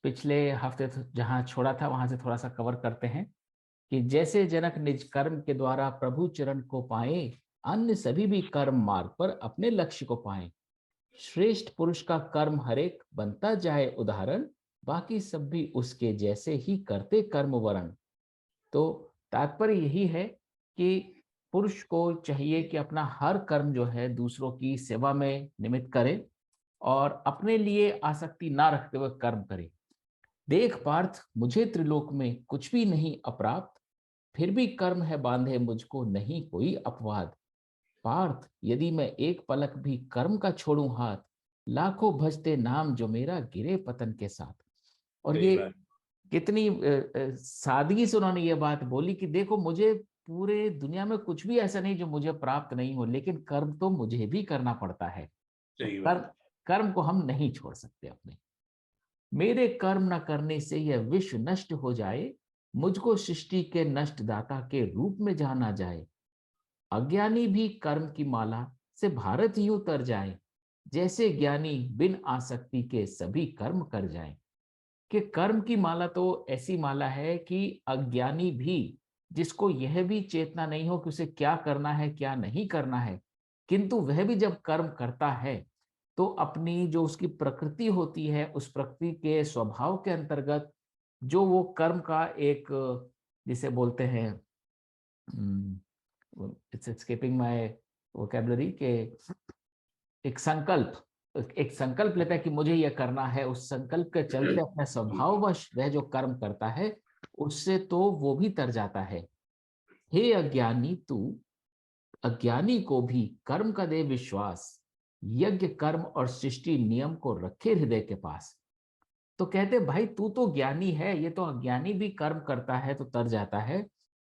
पिछले हफ्ते जहां छोड़ा था वहां से थोड़ा सा कवर करते हैं कि जैसे जनक निज कर्म के द्वारा प्रभु चरण को पाए, अन्य सभी भी कर्म मार्ग पर अपने लक्ष्य को पाए। श्रेष्ठ पुरुष का कर्म हरेक बनता जाए उदाहरण, बाकी सब भी उसके जैसे ही करते कर्म वरण। तो तात्पर्य यही है कि पुरुष को चाहिए कि अपना हर कर्म जो है दूसरों की सेवा में निमित्त करे और अपने लिए आसक्ति ना रखते हुए कर्म करे। देख पार्थ, मुझे त्रिलोक में कुछ भी नहीं अप्राप्त, फिर भी कर्म है बांधे मुझको नहीं कोई अपवाद। पार्थ, यदि मैं एक पलक भी कर्म का छोड़ूं हाथ, लाखों भजते नाम जो मेरा गिरे पतन के साथ। और सही ये बात। कितनी सादगी से उन्होंने ये बात बोली कि देखो, मुझे पूरे दुनिया में कुछ भी ऐसा नहीं जो मुझे प्राप्त नहीं हो, लेकिन कर्म तो मुझे भी करना पड़ता है। तो सही कर्म बात। कर्म को हम नहीं छोड़ सकते अपने। मेरे कर्म न करने से यह विश्व नष्ट हो जाए, मुझको सृष्टि के नष्ट दाता के रूप में जाना जाए। अज्ञानी भी कर्म की माला से भारत ही उतर जाए, जैसे ज्ञानी बिन आसक्ति के सभी कर्म कर जाए। कि कर्म की माला तो ऐसी माला है कि अज्ञानी भी, जिसको यह भी चेतना नहीं हो कि उसे क्या करना है क्या नहीं करना है, किंतु वह भी जब कर्म करता है तो अपनी जो उसकी प्रकृति होती है उस प्रकृति के स्वभाव के अंतर्गत जो वो कर्म का एक, जिसे बोलते हैं, इट्स एस्केपिंग माय वोकैबुलरी, के एक संकल्प लेता है कि मुझे यह करना है। उस संकल्प के चलते अपने स्वभाववश वह जो कर्म करता है उससे तो वो भी तर जाता है। हे अज्ञानी तू, अज्ञानी को भी कर्म का दे विश्वास, यज्ञ कर्म और सृष्टि नियम को रखे हृदय के पास। तो कहते भाई, तू तो ज्ञानी है, ये तो अज्ञानी भी कर्म करता है तो तर जाता है।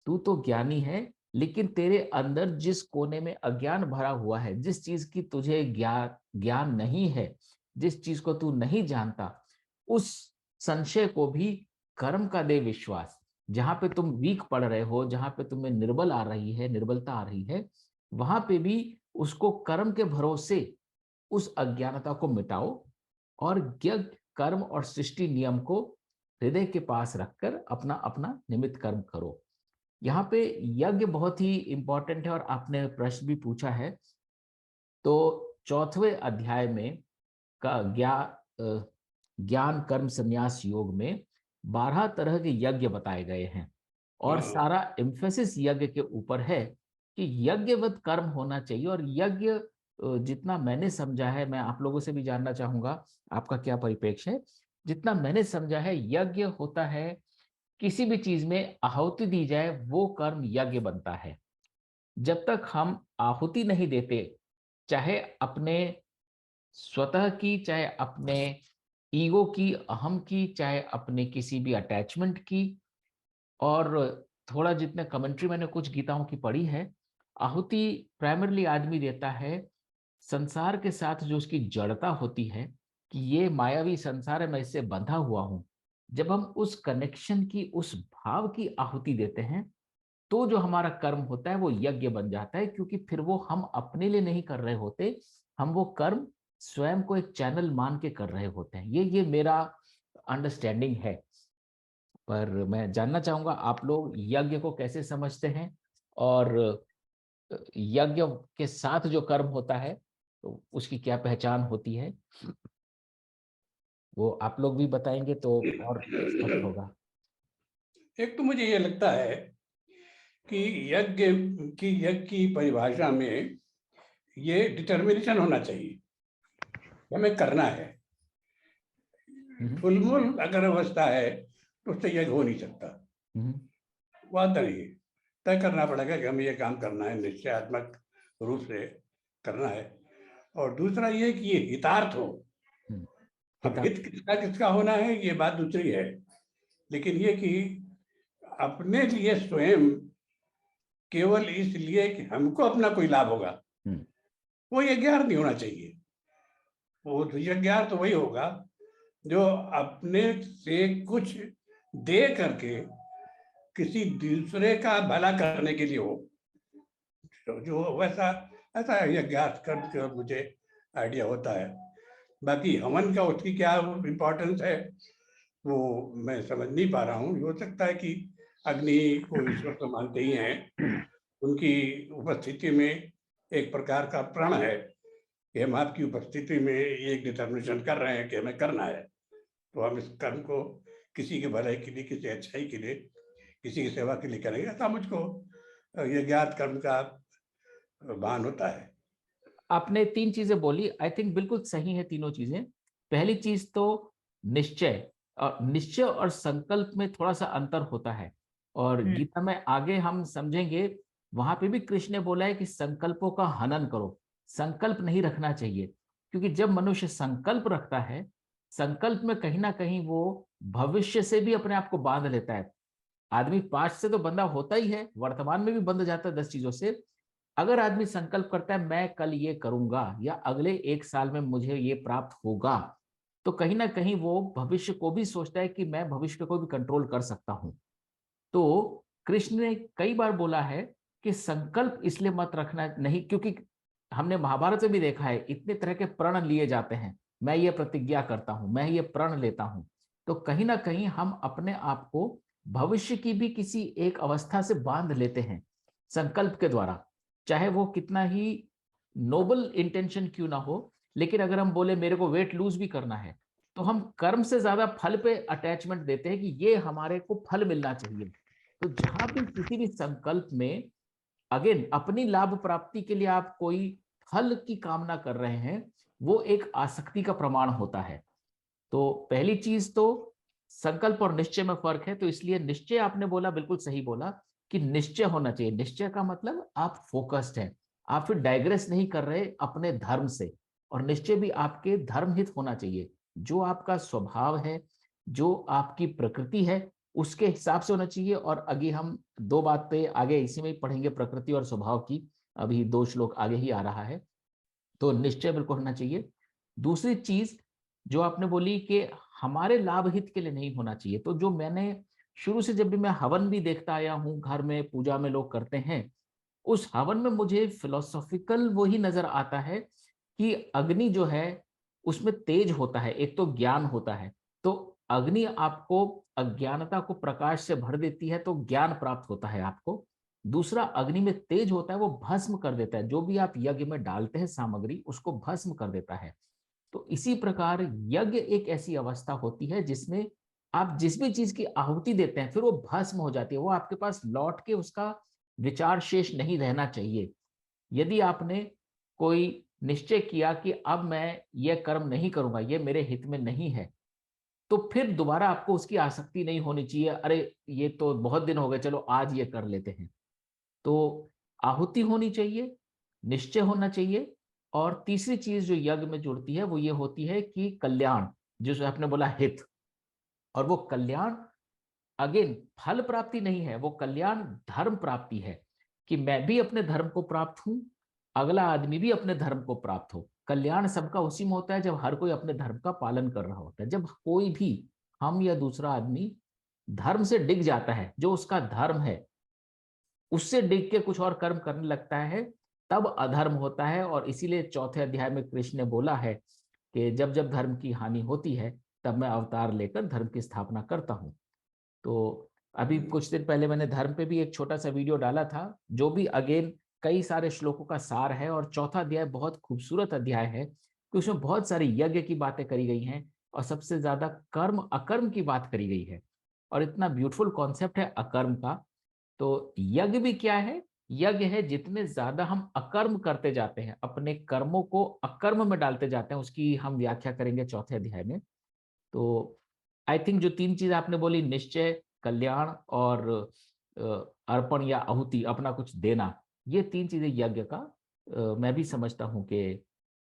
तू तो ज्ञानी है, लेकिन तेरे अंदर जिस कोने में अज्ञान भरा हुआ है, जिस चीज की तुझे ज्ञान ज्ञान नहीं है, जिस चीज को तू नहीं जानता, उस संशय को भी कर्म का दे विश्वास। जहां पे तुम वीक पड़ रहे हो, जहां पे तुम्हें निर्बलता आ रही है, वहां पे भी उसको कर्म के भरोसे उस अज्ञानता को मिटाओ और यज्ञ कर्म और सृष्टि नियम को हृदय के पास रखकर अपना अपना निमित्त कर्म करो। यहाँ पे यज्ञ बहुत ही इंपॉर्टेंट है और आपने प्रश्न भी पूछा है। तो चौथे अध्याय में का ज्ञान कर्म संन्यास योग में 12 तरह के यज्ञ बताए गए हैं और हाँ। सारा एम्फेसिस यज्ञ के ऊपर है कि यज्ञवत कर्म होना चाहिए। और यज्ञ, जितना मैंने समझा है, मैं आप लोगों से भी जानना चाहूंगा आपका क्या परिप्रेक्ष्य है। जितना मैंने समझा है, यज्ञ होता है किसी भी चीज में आहुति दी जाए वो कर्म यज्ञ बनता है। जब तक हम आहुति नहीं देते, चाहे अपने स्वतः की, चाहे अपने ईगो की, अहम की, चाहे अपने किसी भी अटैचमेंट की, और थोड़ा जितने कमेंट्री मैंने कुछ गीताओं की पढ़ी है, आहुति प्राइमरली आदमी देता है संसार के साथ जो उसकी जड़ता होती है कि ये मायावी संसार है, मैं इससे बंधा हुआ हूं। जब हम उस कनेक्शन की, उस भाव की आहुति देते हैं, तो जो हमारा कर्म होता है वो यज्ञ बन जाता है, क्योंकि फिर वो हम अपने लिए नहीं कर रहे होते, हम वो कर्म स्वयं को एक चैनल मान के कर रहे होते हैं। ये मेरा अंडरस्टैंडिंग है। पर मैं जानना चाहूंगा आप लोग यज्ञ को कैसे समझते हैं, और यज्ञ के साथ जो कर्म होता है तो उसकी क्या पहचान होती है, वो आप लोग भी बताएंगे तो और स्पष्ट होगा। एक तो मुझे ये लगता है कि यज्ञ की परिभाषा में ये डिटर्मिनेशन होना चाहिए, हमें करना है। हम्म। ठुलमुल अगर अवस्था है तो उससे यज्ञ हो नहीं सकता। हम्म। वह नहीं, तय करना पड़ेगा कि हमें ये काम करना है, निश्चयात्मक रूप से करना है। और दूसरा ये कि ये हितार्थ हो। हम्म। अब हिता। हित किसका किसका होना है ये बात दूसरी है, लेकिन ये कि अपने लिए स्वयं, केवल इसलिए कि हमको अपना कोई लाभ होगा, हम्म। वो यज्ञ नहीं होना चाहिए। वो यज्ञ तो वही होगा जो अपने से कुछ दे करके किसी दूसरे का भला करने के लिए हो। तो जो वैसा ऐसा यज्ञार्थ कर्म का मुझे आइडिया होता है। बाकी हवन का उसकी क्या इम्पोर्टेंस है, वो मैं समझ नहीं पा रहा हूँ। हो सकता है कि अग्नि को ईश्वर तो मानते ही हैं, उनकी उपस्थिति में एक प्रकार का प्रण है कि हम आपकी उपस्थिति में एक डिटर्मिनेशन कर रहे हैं कि हमें करना है, तो हम इस कर्म को किसी के भलाई के लिए, किसी अच्छाई के लिए, किसी की सेवा के लिए करेंगे। ऐसा मुझको ये ज्ञात कर्म का भान होता है। आपने 3 चीजें बोली, आई थिंक बिल्कुल सही है तीनों चीजें। पहली चीज तो निश्चय, निश्चय और संकल्प में थोड़ा सा अंतर होता है, और गीता में आगे हम समझेंगे, वहां पे भी कृष्ण ने बोला है कि संकल्पों का हनन करो, संकल्प नहीं रखना चाहिए। क्योंकि जब मनुष्य संकल्प रखता है, संकल्प में कहीं ना कहीं वो भविष्य से भी अपने आप को बांध लेता है। आदमी पास्ट से तो बंधा होता ही है, वर्तमान में भी बंध जाता है 10 चीजों से। अगर आदमी संकल्प करता है मैं कल ये करूंगा या अगले 1 साल में मुझे ये प्राप्त होगा, तो कहीं ना कहीं वो भविष्य को भी सोचता है कि मैं भविष्य को भी कंट्रोल कर सकता हूं। तो कृष्ण ने कई बार बोला है कि संकल्प इसलिए मत रखना नहीं, क्योंकि हमने महाभारत में भी देखा है इतने तरह के प्रण लिए जाते हैं, मैं ये प्रतिज्ञा करता हूं, मैं ये प्रण लेता हूं। तो कहीं ना कहीं हम अपने आप को भविष्य की भी किसी एक अवस्था से बांध लेते हैं संकल्प के द्वारा, चाहे वो कितना ही नोबल इंटेंशन क्यों ना हो। लेकिन अगर हम बोले मेरे को वेट लूज भी करना है, तो हम कर्म से ज्यादा फल पे अटैचमेंट देते हैं कि ये हमारे को फल मिलना चाहिए। तो जहां भी किसी भी संकल्प में अगेन अपनी लाभ प्राप्ति के लिए आप कोई फल की कामना कर रहे हैं, वो एक आसक्ति का प्रमाण होता है। तो पहली चीज तो संकल्प और निश्चय में फर्क है, तो इसलिए निश्चय आपने बोला बिल्कुल सही बोला कि निश्चय होना चाहिए। निश्चय का मतलब आप फोकस्ड हैं, आप फिर डाइग्रेस नहीं कर रहे अपने धर्म से, और निश्चय भी आपके धर्महित होना चाहिए। जो आपका स्वभाव है, जो आपकी प्रकृति है, उसके हिसाब से होना चाहिए। और आगे हम 2 बात पे आगे इसी में ही पढ़ेंगे, प्रकृति और स्वभाव की, अभी 2 श्लोक आगे ही आ रहा है। तो निश्चय बिल्कुल होना चाहिए। दूसरी चीज जो आपने बोली कि हमारे लाभ हित के लिए नहीं होना चाहिए, तो जो मैंने शुरू से जब भी मैं हवन भी देखता आया हूं, घर में पूजा में लोग करते हैं, उस हवन में मुझे फिलोसॉफिकल वही नजर आता है कि अग्नि जो है उसमें तेज होता है, एक तो ज्ञान होता है। तो अग्नि आपको अज्ञानता को प्रकाश से भर देती है, तो ज्ञान प्राप्त होता है आपको। दूसरा, अग्नि में तेज होता है, वो भस्म कर देता है, जो भी आप यज्ञ में डालते हैं सामग्री उसको भस्म कर देता है। तो इसी प्रकार यज्ञ एक ऐसी अवस्था होती है जिसमें आप जिस भी चीज की आहुति देते हैं फिर वो भस्म हो जाती है, वो आपके पास लौट के उसका विचार शेष नहीं रहना चाहिए। यदि आपने कोई निश्चय किया कि अब मैं ये कर्म नहीं करूंगा, ये मेरे हित में नहीं है, तो फिर दोबारा आपको उसकी आसक्ति नहीं होनी चाहिए, अरे ये तो बहुत दिन हो गए, चलो आज ये कर लेते हैं। तो आहुति होनी चाहिए, निश्चय होना चाहिए। और तीसरी चीज जो यज्ञ में जुड़ती है वो ये होती है कि कल्याण, जो आपने बोला हित, और वो कल्याण अगेन फल प्राप्ति नहीं है, वो कल्याण धर्म प्राप्ति है, कि मैं भी अपने धर्म को प्राप्त हूं, अगला आदमी भी अपने धर्म को प्राप्त हो। कल्याण सबका उसी में होता है जब हर कोई अपने धर्म का पालन कर रहा होता है। जब कोई भी, हम या दूसरा आदमी, धर्म से डिग जाता है, जो उसका धर्म है उससे डिग के कुछ और कर्म करने लगता है, तब अधर्म होता है। और इसीलिए चौथे अध्याय में कृष्ण ने बोला है कि जब जब धर्म की हानि होती है तब मैं अवतार लेकर धर्म की स्थापना करता हूं। तो अभी कुछ दिन पहले मैंने धर्म पे भी एक छोटा सा वीडियो डाला था, जो भी अगेन कई सारे श्लोकों का सार है। और चौथा अध्याय बहुत खूबसूरत अध्याय है कि उसमें बहुत सारी यज्ञ की बातें करी गई हैं, और सबसे ज्यादा कर्म अकर्म की बात करी गई है। और इतना ब्यूटीफुल कॉन्सेप्ट है अकर्म का। तो यज्ञ भी क्या है? यज्ञ है जितने ज्यादा हम अकर्म करते जाते हैं, अपने कर्मों को अकर्म में डालते जाते हैं, उसकी हम व्याख्या करेंगे चौथे अध्याय में। तो आई थिंक जो 3 चीज आपने बोली, निश्चय, कल्याण और अर्पण या आहुति, अपना कुछ देना, ये 3 चीजें यज्ञ का मैं भी समझता हूं कि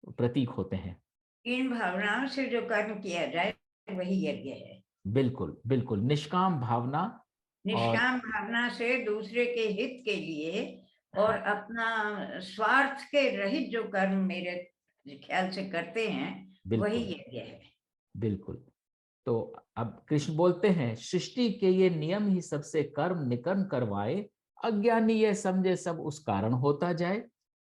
प्रतीक होते हैं। इन भावनाओं से जो कर्म किया जाए वही यज्ञ है। बिल्कुल बिल्कुल, निष्काम भावना, निष्काम भावना से दूसरे के हित के लिए और अपना स्वार्थ के रहित जो कर्म मेरे ख्याल से करते हैं वही यज्ञ है। बिल्कुल। तो अब कृष्ण बोलते हैं, सृष्टि के ये नियम ही सबसे कर्म निकर्म करवाए, अज्ञानी ये समझे सब उस कारण होता जाए।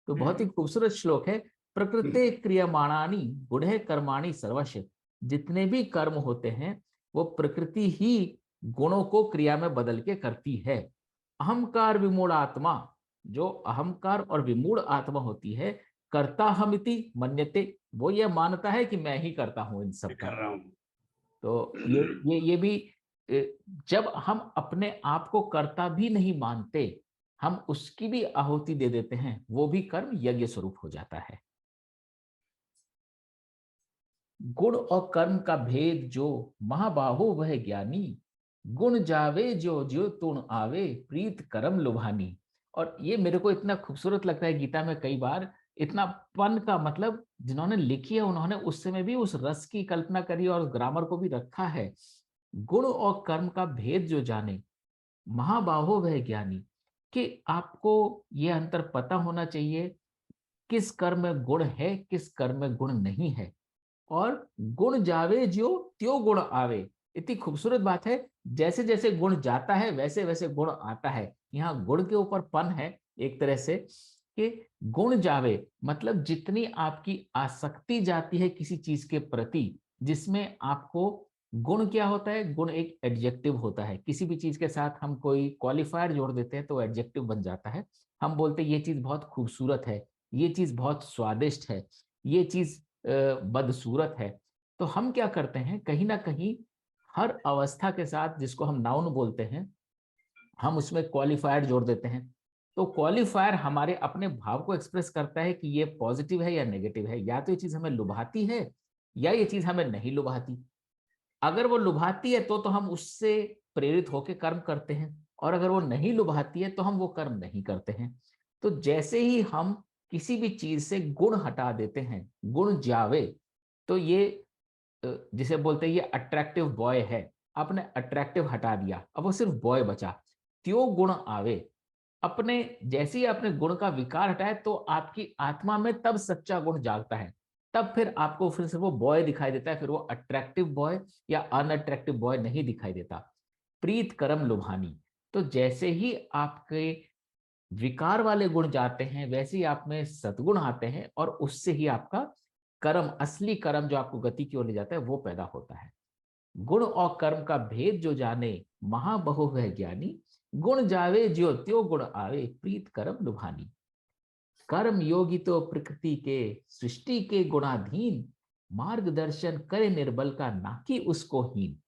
तो बहुत ही खूबसूरत श्लोक है। प्रकृति क्रियमाणानी गुढ़े कर्माणी सर्वश, जितने भी कर्म होते हैं वो प्रकृति ही गुणों को क्रिया में बदल के करती है। अहंकार विमूढ़ आत्मा, जो अहंकार और विमूढ़ आत्मा होती है, कर्ता हमिति मन्यते, वो ये मानता है कि मैं ही करता हूं इन सब कर का। रहा हूँ। तो ये भी जब हम अपने आप को कर्ता भी नहीं मानते, हम उसकी भी आहुति दे देते हैं, वो भी कर्म यज्ञ स्वरूप हो जाता है। गुण और कर्म का भेद जो महाबाहो वह ज्ञानी, गुण जावे जो जो तुण आवे प्रीत कर्म लुभानी। और ये मेरे को इतना खूबसूरत लगता है गीता में कई बार, इतना पन का मतलब जिन्होंने लिखी है उन्होंने उस समय भी उस रस की कल्पना करी और ग्रामर को भी रखा है। गुण और कर्म का भेद जो जाने, महाबाहो वह ज्ञानी, कि आपको ये अंतर पता होना चाहिए किस कर्म में गुण है, किस कर्म में गुण नहीं है। और गुण जावे ज्यो त्यो गुण आवे, इतनी खूबसूरत बात है। जैसे जैसे गुण जाता है वैसे वैसे गुण आता है। यहाँ गुण के ऊपर पन है एक तरह से कि गुण जावे मतलब जितनी आपकी आसक्ति जाती है किसी चीज के प्रति, जिसमें आपको गुण क्या होता है, गुण एक एडजेक्टिव होता है। किसी भी चीज के साथ हम कोई क्वालिफायर जोड़ देते हैं तो एडजेक्टिव बन जाता है। हम बोलते हैं ये चीज बहुत खूबसूरत है, ये चीज बहुत स्वादिष्ट है, ये चीज बदसूरत है। तो हम क्या करते हैं, कहीं ना कहीं हर अवस्था के साथ जिसको हम नाउन बोलते हैं, हम उसमें क्वालिफायर जोड़ देते हैं। तो क्वालिफायर हमारे अपने भाव को एक्सप्रेस करता है कि ये पॉजिटिव है या नेगेटिव है, या तो ये चीज हमें लुभाती है या ये चीज हमें नहीं लुभाती। अगर वो लुभाती है तो हम उससे प्रेरित होकर कर्म करते हैं, और अगर वो नहीं लुभाती है तो हम वो कर्म नहीं करते हैं। तो जैसे ही हम किसी भी चीज से गुण हटा देते हैं, गुण जावे, तो ये जिसे बोलते हैं ये अट्रैक्टिव बॉय है, आपने अट्रैक्टिव हटा दिया, अब वो सिर्फ बॉय बचा। त्यो गुण आवे, अपने जैसे ही आपने गुण का विकार हटाया तो आपकी आत्मा में तब सच्चा गुण जागता है। तब फिर आपको फिर से वो बॉय दिखाई देता है, फिर वो अट्रैक्टिव बॉय या अनअट्रैक्टिव बॉय नहीं दिखाई देता। प्रीत कर्म लुभानी, तो जैसे ही आपके विकार वाले गुण जाते हैं वैसे ही आप में सद्गुण आते हैं, और उससे ही आपका कर्म, असली कर्म जो आपको गति की ओर ले जाता है, वो पैदा होता है। गुण और कर्म का भेद जो जाने, महाबहु वह ज्ञानी, गुण जावे ज्यो त्यो गुण आवे प्रीत कर्म लुभानी। कर्म योगी तो प्रकृति के सृष्टि के गुणाधीन, मार्गदर्शन करे निर्बल का नाकि उसको हीन।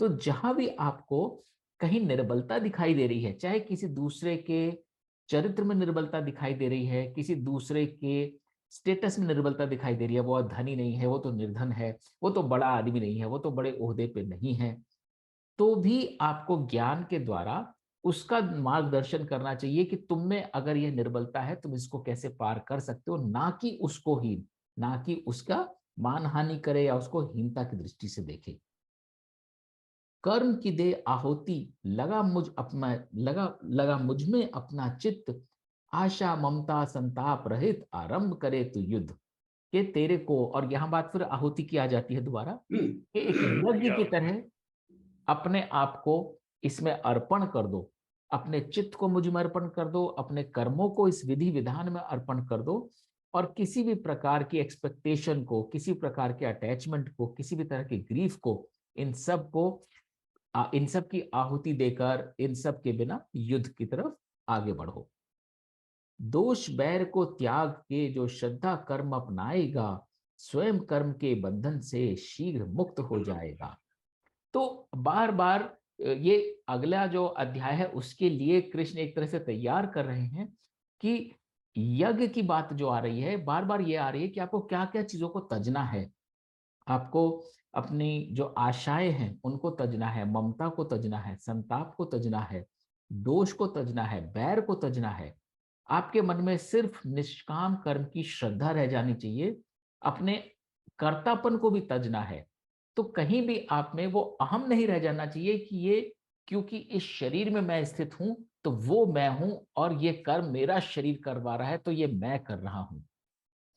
तो जहां भी आपको कहीं निर्बलता दिखाई दे रही है, चाहे किसी दूसरे के चरित्र में निर्बलता दिखाई दे रही है, किसी दूसरे के स्टेटस में निर्बलता दिखाई दे रही है, वो धनी नहीं है, वो तो निर्धन है, वो तो बड़ा आदमी नहीं है, वो तो बड़े ओहदे पे नहीं है, तो भी आपको ज्ञान के द्वारा उसका मार्गदर्शन करना चाहिए कि तुम में अगर ये निर्बलता है तुम इसको कैसे पार कर सकते हो, ना कि उसको हीन, ना कि उसका मानहानि करे या उसको हीनता की दृष्टि से देखे। कर्म की दे आहुति, लगा मुझ में अपना चित्त, आशा ममता संताप रहित आरंभ करे तू युद्ध। के तेरे को, और यहां बात फिर आहुति की आ जाती है दोबारा, कि एक यज्ञ की तरह अपने आप को इसमें अर्पण कर दो, अपने चित्त को मुझ में अर्पण कर दो, अपने कर्मों को इस विधि विधान में अर्पण कर दो, और किसी भी प्रकार की एक्सपेक्टेशन को, किसी प्रकार के अटैचमेंट को, किसी भी तरह की ग्रीफ को, इन सब को इन सब की आहुति देकर इन सब के बिना युद्ध की तरफ आगे बढ़ो। दोष बैर को त्याग के जो श्रद्धा कर्म अपनाएगा, स्वयं कर्म के बंधन से शीघ्र मुक्त हो जाएगा। तो बार बार ये अगला जो अध्याय है उसके लिए कृष्ण एक तरह से तैयार कर रहे हैं कि यज्ञ की बात जो आ रही है, बार बार ये आ रही है कि आपको क्या क्या चीजों को तजना है। आपको अपनी जो आशाएं हैं उनको तजना है, ममता को तजना है, संताप को तजना है, दोष को तजना है, बैर को तजना है। आपके मन में सिर्फ निष्काम कर्म की श्रद्धा रह जानी चाहिए, अपने कर्तापन को भी तजना है। तो कहीं भी आप में वो अहम नहीं रह जाना चाहिए कि ये क्योंकि इस शरीर में मैं स्थित हूं तो वो मैं हूं, और ये कर्म मेरा शरीर करवा रहा है तो ये मैं कर रहा हूं।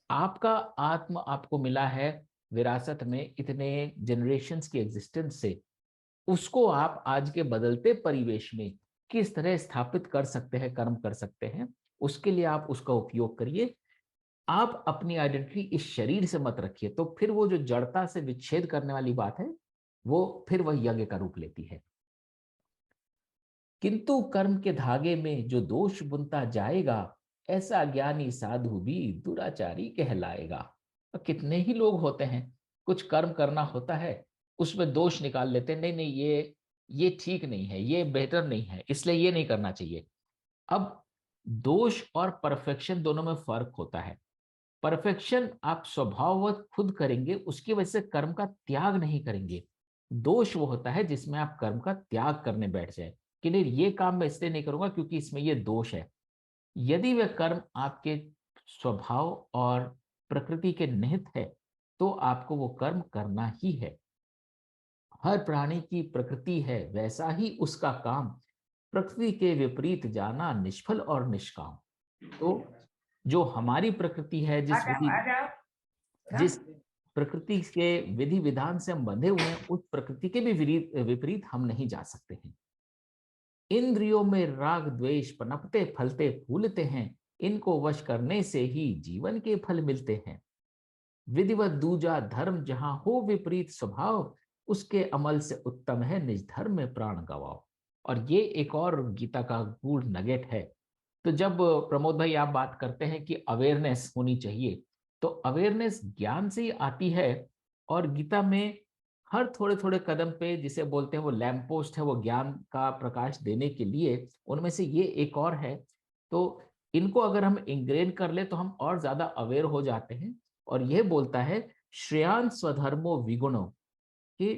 आपका आत्म आपको मिला है विरासत में इतने जनरेशन्स की एग्जिस्टेंस से, उसको आप आज के बदलते परिवेश में किस तरह स्थापित कर सकते हैं, कर्म कर सकते हैं, उसके लिए आप उसका उपयोग करिए। आप अपनी आइडेंटिटी इस शरीर से मत रखिए। तो फिर वो जो जड़ता से विच्छेद करने वाली बात है, वो फिर वह यज्ञ का रूप लेती है। किंतु कर्म के धागे में जो दोष बुनता जाएगा, ऐसा ज्ञानी साधु भी दुराचारी कहलाएगा। और कितने ही लोग होते हैं, कुछ कर्म करना होता है, उसमें दोष निकाल लेते हैं, नहीं नहीं ये ठीक नहीं है, ये बेटर नहीं है, इसलिए ये नहीं करना चाहिए। अब दोष और परफेक्शन दोनों में फर्क होता है। परफेक्शन आप स्वभाववत खुद करेंगे, उसकी वजह से कर्म का त्याग नहीं करेंगे। दोष वो होता है जिसमें आप कर्म का त्याग करने बैठ जाए कि नहीं, ये काम मैं इसलिए नहीं करूंगा क्योंकि इसमें ये दोष है। यदि वह कर्म आपके स्वभाव और प्रकृति के निहित है, तो आपको वो कर्म करना ही है। हर प्राणी की प्रकृति है, वैसा ही उसका काम। प्रकृति के विपरीत जाना निष्फल और निष्काम। तो जो हमारी प्रकृति है, जिस प्रकृति के विधि विधान से हम बंधे हुए हैं, उस प्रकृति के भी विपरीत हम नहीं जा सकते हैं। इंद्रियों में राग द्वेष पनपते फलते फूलते हैं, इनको वश करने से ही जीवन के फल मिलते हैं। विधिवत दूजा धर्म जहां हो विपरीत स्वभाव, उसके अमल से उत्तम है निज धर्म में प्राण गवाओ। और ये एक और गीता का गूढ़ नगेट है। तो जब प्रमोद भाई आप बात करते हैं कि अवेयरनेस होनी चाहिए, तो अवेयरनेस ज्ञान से ही आती है। और गीता में हर थोड़े थोड़े कदम पे, जिसे बोलते हैं वो लैंप पोस्ट है, वो ज्ञान का प्रकाश देने के लिए, उनमें से ये एक और है। तो इनको अगर हम इंग्रेन कर ले तो हम और ज्यादा अवेयर हो जाते हैं। और यह बोलता है श्रेयान स्वधर्मो विगुणो, कि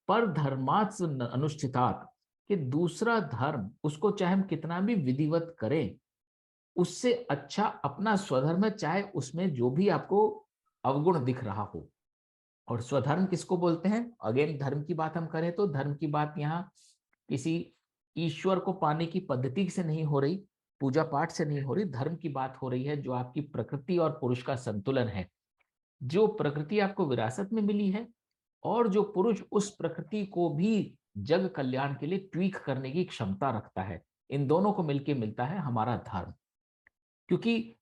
पर धर्मात् अनुष्ठितात, कि दूसरा धर्म उसको चाहे हम कितना भी विधिवत करें, उससे अच्छा अपना स्वधर्म है, चाहे उसमें जो भी आपको अवगुण दिख रहा हो। और स्वधर्म किसको बोलते हैं? अगेन धर्म की बात हम करें तो धर्म की बात यहाँ किसी ईश्वर को पाने की पद्धति से नहीं हो रही, पूजा पाठ से नहीं हो रही। धर्म की बात हो रही है जो आपकी प्रकृति और पुरुष का संतुलन है। जो प्रकृति आपको विरासत में मिली है, और जो पुरुष उस प्रकृति को भी जग कल्याण के लिए ट्वीक करने की क्षमता रखता है, इन दोनों को मिलके मिलता है हमारा धर्म। क्योंकि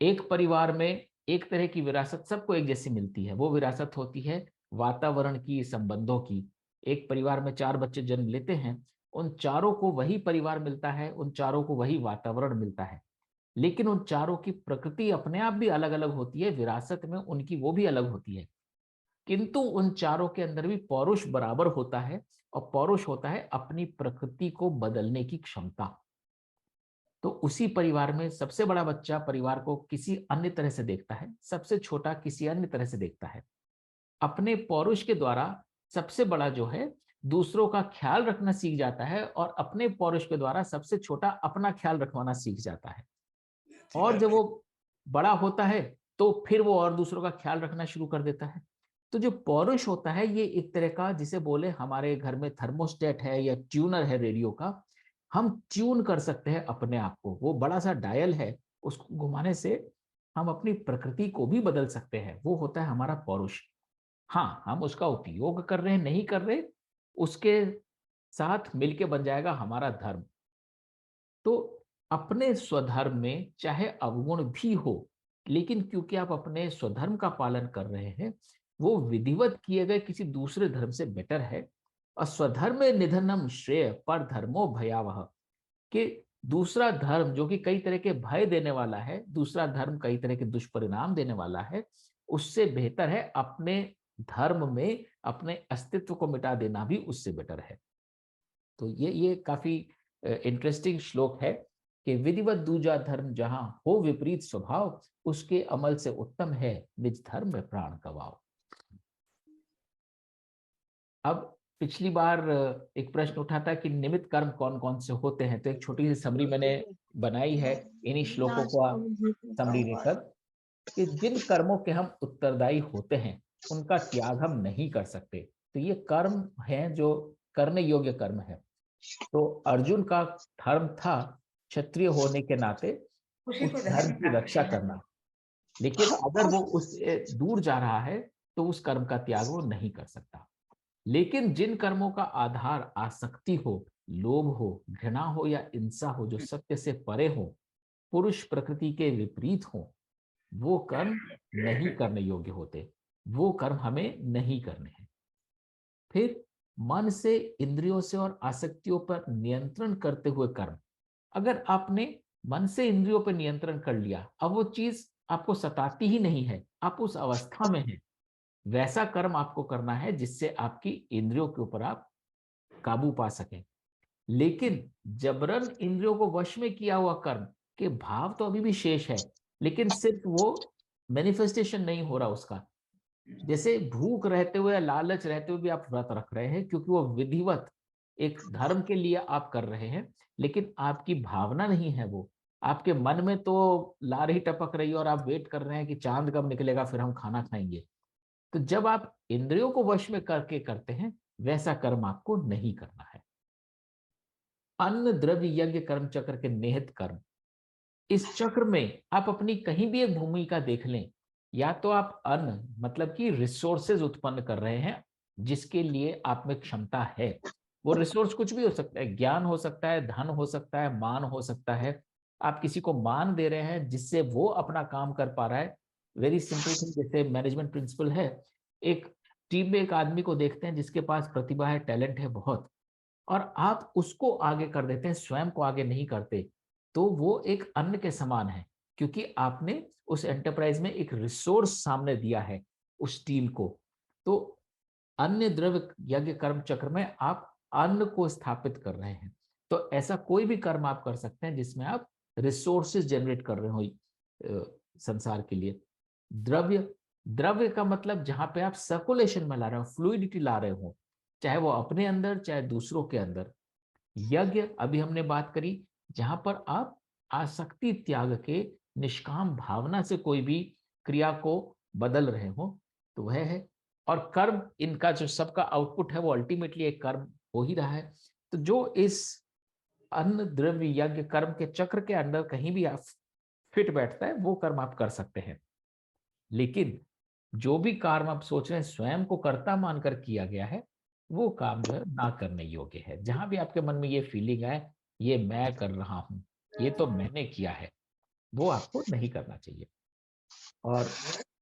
एक परिवार में एक तरह की विरासत सबको एक जैसी मिलती है, वो विरासत होती है वातावरण की, संबंधों की। एक परिवार में 4 बच्चे जन्म लेते हैं, उन चारों को वही परिवार मिलता है, उन चारों को वही वातावरण मिलता है, लेकिन उन चारों की प्रकृति अपने आप भी अलग अलग होती है, विरासत में उनकी वो भी अलग होती है। किंतु उन चारों के अंदर भी पौरुष बराबर होता है, और पौरुष होता है अपनी प्रकृति को बदलने की क्षमता। तो उसी परिवार में सबसे बड़ा बच्चा परिवार को किसी अन्य तरह से देखता है, सबसे छोटा किसी अन्य तरह से देखता है। अपने पौरुष के द्वारा सबसे बड़ा जो है दूसरों का ख्याल रखना सीख जाता है, और अपने पौरुष के द्वारा सबसे छोटा अपना ख्याल रखवाना सीख जाता है। और जब वो बड़ा होता है तो फिर वो और दूसरों का ख्याल रखना शुरू कर देता है। तो जो पौरुष होता है, ये एक तरह का, जिसे बोले हमारे घर में थर्मोस्टेट है या ट्यूनर है रेडियो का, हम ट्यून कर सकते हैं अपने आप को। वो बड़ा सा डायल है, उसको घुमाने से हम अपनी प्रकृति को भी बदल सकते हैं। वो होता है हमारा पौरुष। हाँ, हम उसका उपयोग कर रहे हैं नहीं कर रहे, उसके साथ मिलके बन जाएगा हमारा धर्म। तो अपने स्वधर्म में चाहे अवगुण भी हो, लेकिन क्योंकि आप अपने स्वधर्म का पालन कर रहे हैं, वो विधिवत किए गए किसी दूसरे धर्म से बेटर है। और स्वधर्म निधनम श्रेय पर धर्मो भयावह, कि दूसरा धर्म जो कि कई तरह के भय देने वाला है, दूसरा धर्म कई तरह के दुष्परिणाम देने वाला है, उससे बेहतर है अपने धर्म में अपने अस्तित्व को मिटा देना भी उससे बेटर है। तो ये काफी इंटरेस्टिंग श्लोक है कि विधिवत दूजा धर्म जहां हो विपरीत स्वभाव, उसके अमल से उत्तम है निज धर्म में प्राण गवाओ। अब पिछली बार एक प्रश्न उठा था कि निमित्त कर्म कौन कौन से होते हैं, तो एक छोटी सी समरी मैंने बनाई है इन्हीं श्लोकों का समरी लेकर, कि जिन कर्मों के हम उत्तरदायी होते हैं उनका त्याग हम नहीं कर सकते। तो ये कर्म हैं जो करने योग्य कर्म है। तो अर्जुन का धर्म था क्षत्रिय होने के नाते उस धर्म की रक्षा करना, लेकिन अगर वो उससे दूर जा रहा है तो उस कर्म का त्याग वो नहीं कर सकता। लेकिन जिन कर्मों का आधार आसक्ति हो, लोभ हो, घृणा हो या हिंसा हो, जो सत्य से परे हो, पुरुष प्रकृति के विपरीत हो, वो कर्म नहीं करने योग्य होते, वो कर्म हमें नहीं करने हैं। फिर मन से, इंद्रियों से और आसक्तियों पर नियंत्रण करते हुए कर्म। अगर आपने मन से इंद्रियों पर नियंत्रण कर लिया, अब वो चीज आपको सताती ही नहीं है, आप उस अवस्था में हैं, वैसा कर्म आपको करना है जिससे आपकी इंद्रियों के ऊपर आप काबू पा सकें। लेकिन जबरन इंद्रियों को वश में किया हुआ कर्म के भाव तो अभी भी शेष है, लेकिन सिर्फ वो मैनिफेस्टेशन नहीं हो रहा उसका। जैसे भूख रहते हुए, लालच रहते हुए भी आप व्रत रख रहे हैं, क्योंकि वो विधिवत एक धर्म के लिए आप कर रहे हैं, लेकिन आपकी भावना नहीं है वो। आपके मन में तो लार ही टपक रही है और आप वेट कर रहे हैं कि चांद कब निकलेगा फिर हम खाना खाएंगे। तो जब आप इंद्रियों को वश में करके करते हैं, वैसा कर्म आपको नहीं करना है। अन्न द्रव्य यज्ञ कर्म चक्र के निहित कर्म, इस चक्र में आप अपनी कहीं भी एक भूमिका देख लें, या तो आप अन्न मतलब कि रिसोर्सेज उत्पन्न कर रहे हैं जिसके लिए आप में क्षमता है। वो रिसोर्स कुछ भी हो सकता है, ज्ञान हो सकता है, धन हो सकता है, मान हो सकता है। आप किसी को मान दे रहे हैं जिससे वो अपना काम कर पा रहा है। वेरी सिंपल थिंग, जैसे मैनेजमेंट प्रिंसिपल है, एक टीम में एक आदमी को देखते हैं जिसके पास प्रतिभा है, टैलेंट है बहुत, और आप उसको आगे कर देते हैं, स्वयं को आगे नहीं करते, तो वो एक अन्न के समान है, क्योंकि आपने उस एंटरप्राइज में एक रिसोर्स सामने दिया है उस टीम को। तो अन्य द्रव्य यज्ञ कर्म चक्र में आप अन्न को स्थापित कर रहे हैं। तो ऐसा कोई भी कर्म आप कर सकते हैं जिसमें आप रिसोर्सेज जनरेट कर रहे हो संसार के लिए। द्रव्य, द्रव्य का मतलब जहां पे आप सर्कुलेशन में ला रहे हो, फ्लूइडिटी ला रहे हो, चाहे वो अपने अंदर चाहे दूसरों के अंदर। यज्ञ अभी हमने बात करी, जहां पर आप आसक्ति त्याग के निष्काम भावना से कोई भी क्रिया को बदल रहे हो, तो वह है। और कर्म, इनका जो सबका आउटपुट है वो अल्टीमेटली एक कर्म हो ही रहा है। तो जो इस अन्न द्रव्य यज्ञ कर्म के चक्र के अंदर कहीं भी आप फिट बैठता है, वो कर्म आप कर सकते हैं। लेकिन जो भी काम आप सोच रहे हैं स्वयं को कर्ता मानकर किया गया है, वो काम जो है ना करने योग्य है। जहां भी आपके मन में ये फीलिंग आए, ये मैं कर रहा हूं, ये तो मैंने किया है, वो आपको नहीं करना चाहिए। और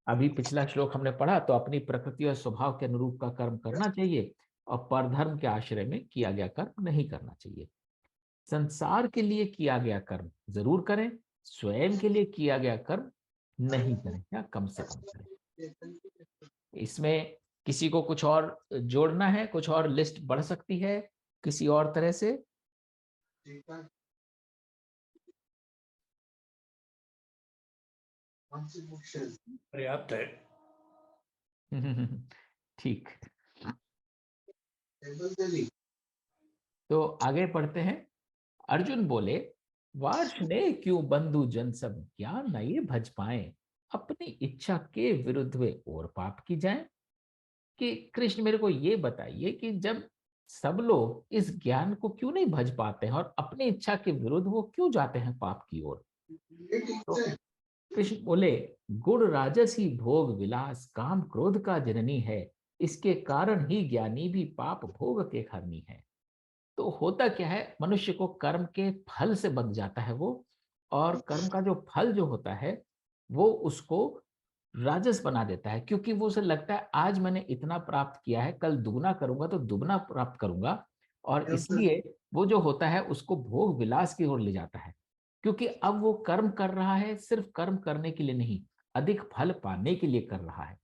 अभी पिछला श्लोक हमने पढ़ा, तो अपनी प्रकृति और स्वभाव के अनुरूप का कर्म करना चाहिए और परधर्म के आश्रय में किया गया कर्म नहीं करना चाहिए। संसार के लिए किया गया कर्म जरूर करें, स्वयं के लिए किया गया कर्म नहीं करें, या कम से कम करें। इसमें किसी को कुछ और जोड़ना है, कुछ और लिस्ट बढ़ सकती है किसी और तरह से? पर्याप्त है। ठीक, तो आगे पढ़ते हैं। अर्जुन बोले, वार्ष्णे क्यों बंधु जन सब ज्ञान न ये भज पाए, अपनी इच्छा के विरुद्ध वे और पाप की जाए। कि कृष्ण मेरे को ये बताइए कि जब सब लोग इस ज्ञान को क्यों नहीं भज पाते हैं और अपनी इच्छा के विरुद्ध वो क्यों जाते हैं पाप की ओर। तो कृष्ण बोले, गुण राजस ही भोग विलास काम क्रोध का जननी है, इसके कारण ही ज्ञानी भी पाप भोग के हरनी है। तो होता क्या है, मनुष्य को कर्म के फल से बंध जाता है वो, और कर्म का जो फल जो होता है वो उसको राजस बना देता है, क्योंकि वो उसे लगता है आज मैंने इतना प्राप्त किया है, कल दुगना करूंगा तो दुगना प्राप्त करूंगा, और इसलिए वो जो होता है उसको भोग विलास की ओर ले जाता है। क्योंकि अब वो कर्म कर रहा है सिर्फ कर्म करने के लिए नहीं, अधिक फल पाने के लिए कर रहा है,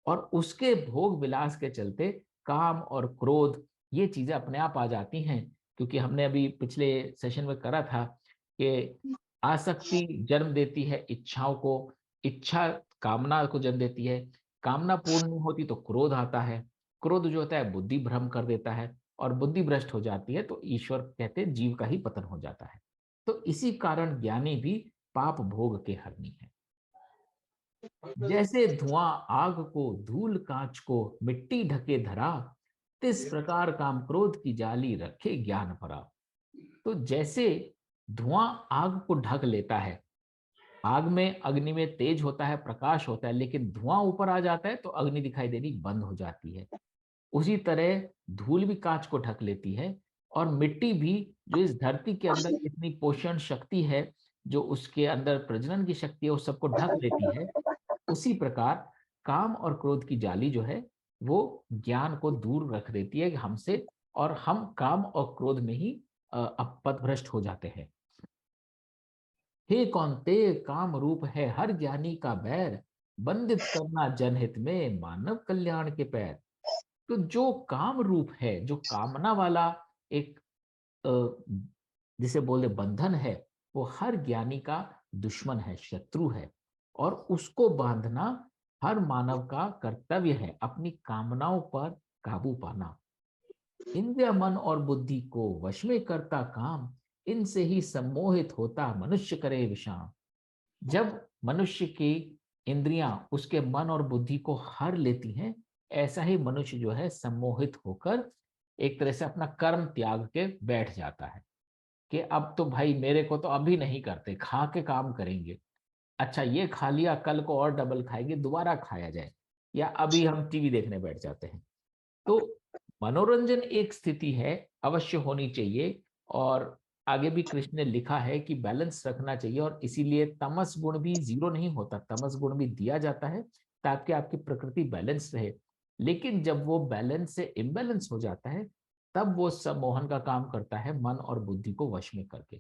और उसके भोग विलास के चलते काम और क्रोध ये चीजें अपने आप आ जाती हैं। क्योंकि हमने अभी पिछले सेशन में करा था कि आसक्ति जन्म देती है इच्छाओं को, इच्छा कामना को जन्म देती है, कामना पूर्ण नहीं होती तो क्रोध आता है, क्रोध जो होता है बुद्धि भ्रम कर देता है, और बुद्धि भ्रष्ट हो जाती है तो ईश्वर कहते हैं जीव का ही पतन हो जाता है। तो इसी कारण ज्ञानी भी पाप भोग के हरनी है। जैसे धुआं आग को, धूल कांच को, मिट्टी ढके धरा, तिस प्रकार काम क्रोध की जाली रखे ज्ञान भरा। तो जैसे धुआं आग को ढक लेता है, आग में अग्नि में तेज होता है, प्रकाश होता है, लेकिन धुआं ऊपर आ जाता है तो अग्नि दिखाई देनी बंद हो जाती है। उसी तरह धूल भी कांच को ढक लेती है, और मिट्टी भी जो इस धरती के अंदर इतनी पोषण शक्ति है, जो उसके अंदर प्रजनन की शक्ति है, उस सबको ढक लेती है। उसी प्रकार काम और क्रोध की जाली जो है वो ज्ञान को दूर रख देती है हमसे, और हम काम और क्रोध में ही पथभ्रष्ट हो जाते हैं। हे कौन्तेय, काम रूप है हर ज्ञानी का बैर, बंदित करना जनहित में मानव कल्याण के पैर। तो जो काम रूप है, जो कामना वाला एक अ, जिसे बोले बंधन है, वो हर ज्ञानी का दुश्मन है, शत्रु है, और उसको बांधना हर मानव का कर्तव्य है, अपनी कामनाओं पर काबू पाना। इंद्रिय मन और बुद्धि को वश में करता काम, इनसे ही सम्मोहित होता मनुष्य करे विश्राम। जब मनुष्य की इंद्रियां उसके मन और बुद्धि को हर लेती हैं, ऐसा ही मनुष्य जो है सम्मोहित होकर एक तरह से अपना कर्म त्याग के बैठ जाता है कि अब तो भाई मेरे को तो अभी नहीं करते, खा के काम करेंगे। अच्छा ये खा लिया, कल को और डबल खाएंगे, दोबारा खाया जाए, या अभी हम टीवी देखने बैठ जाते हैं। तो मनोरंजन एक स्थिति है, अवश्य होनी चाहिए, और आगे भी कृष्ण ने लिखा है कि बैलेंस रखना चाहिए, और इसीलिए तमस गुण भी जीरो नहीं होता, तमस गुण भी दिया जाता है ताकि आपकी प्रकृति बैलेंस रहे। लेकिन जब वो बैलेंस से इम्बैलेंस हो जाता है, तब वो सम्मोहन का काम करता है, मन और बुद्धि को वश में करके।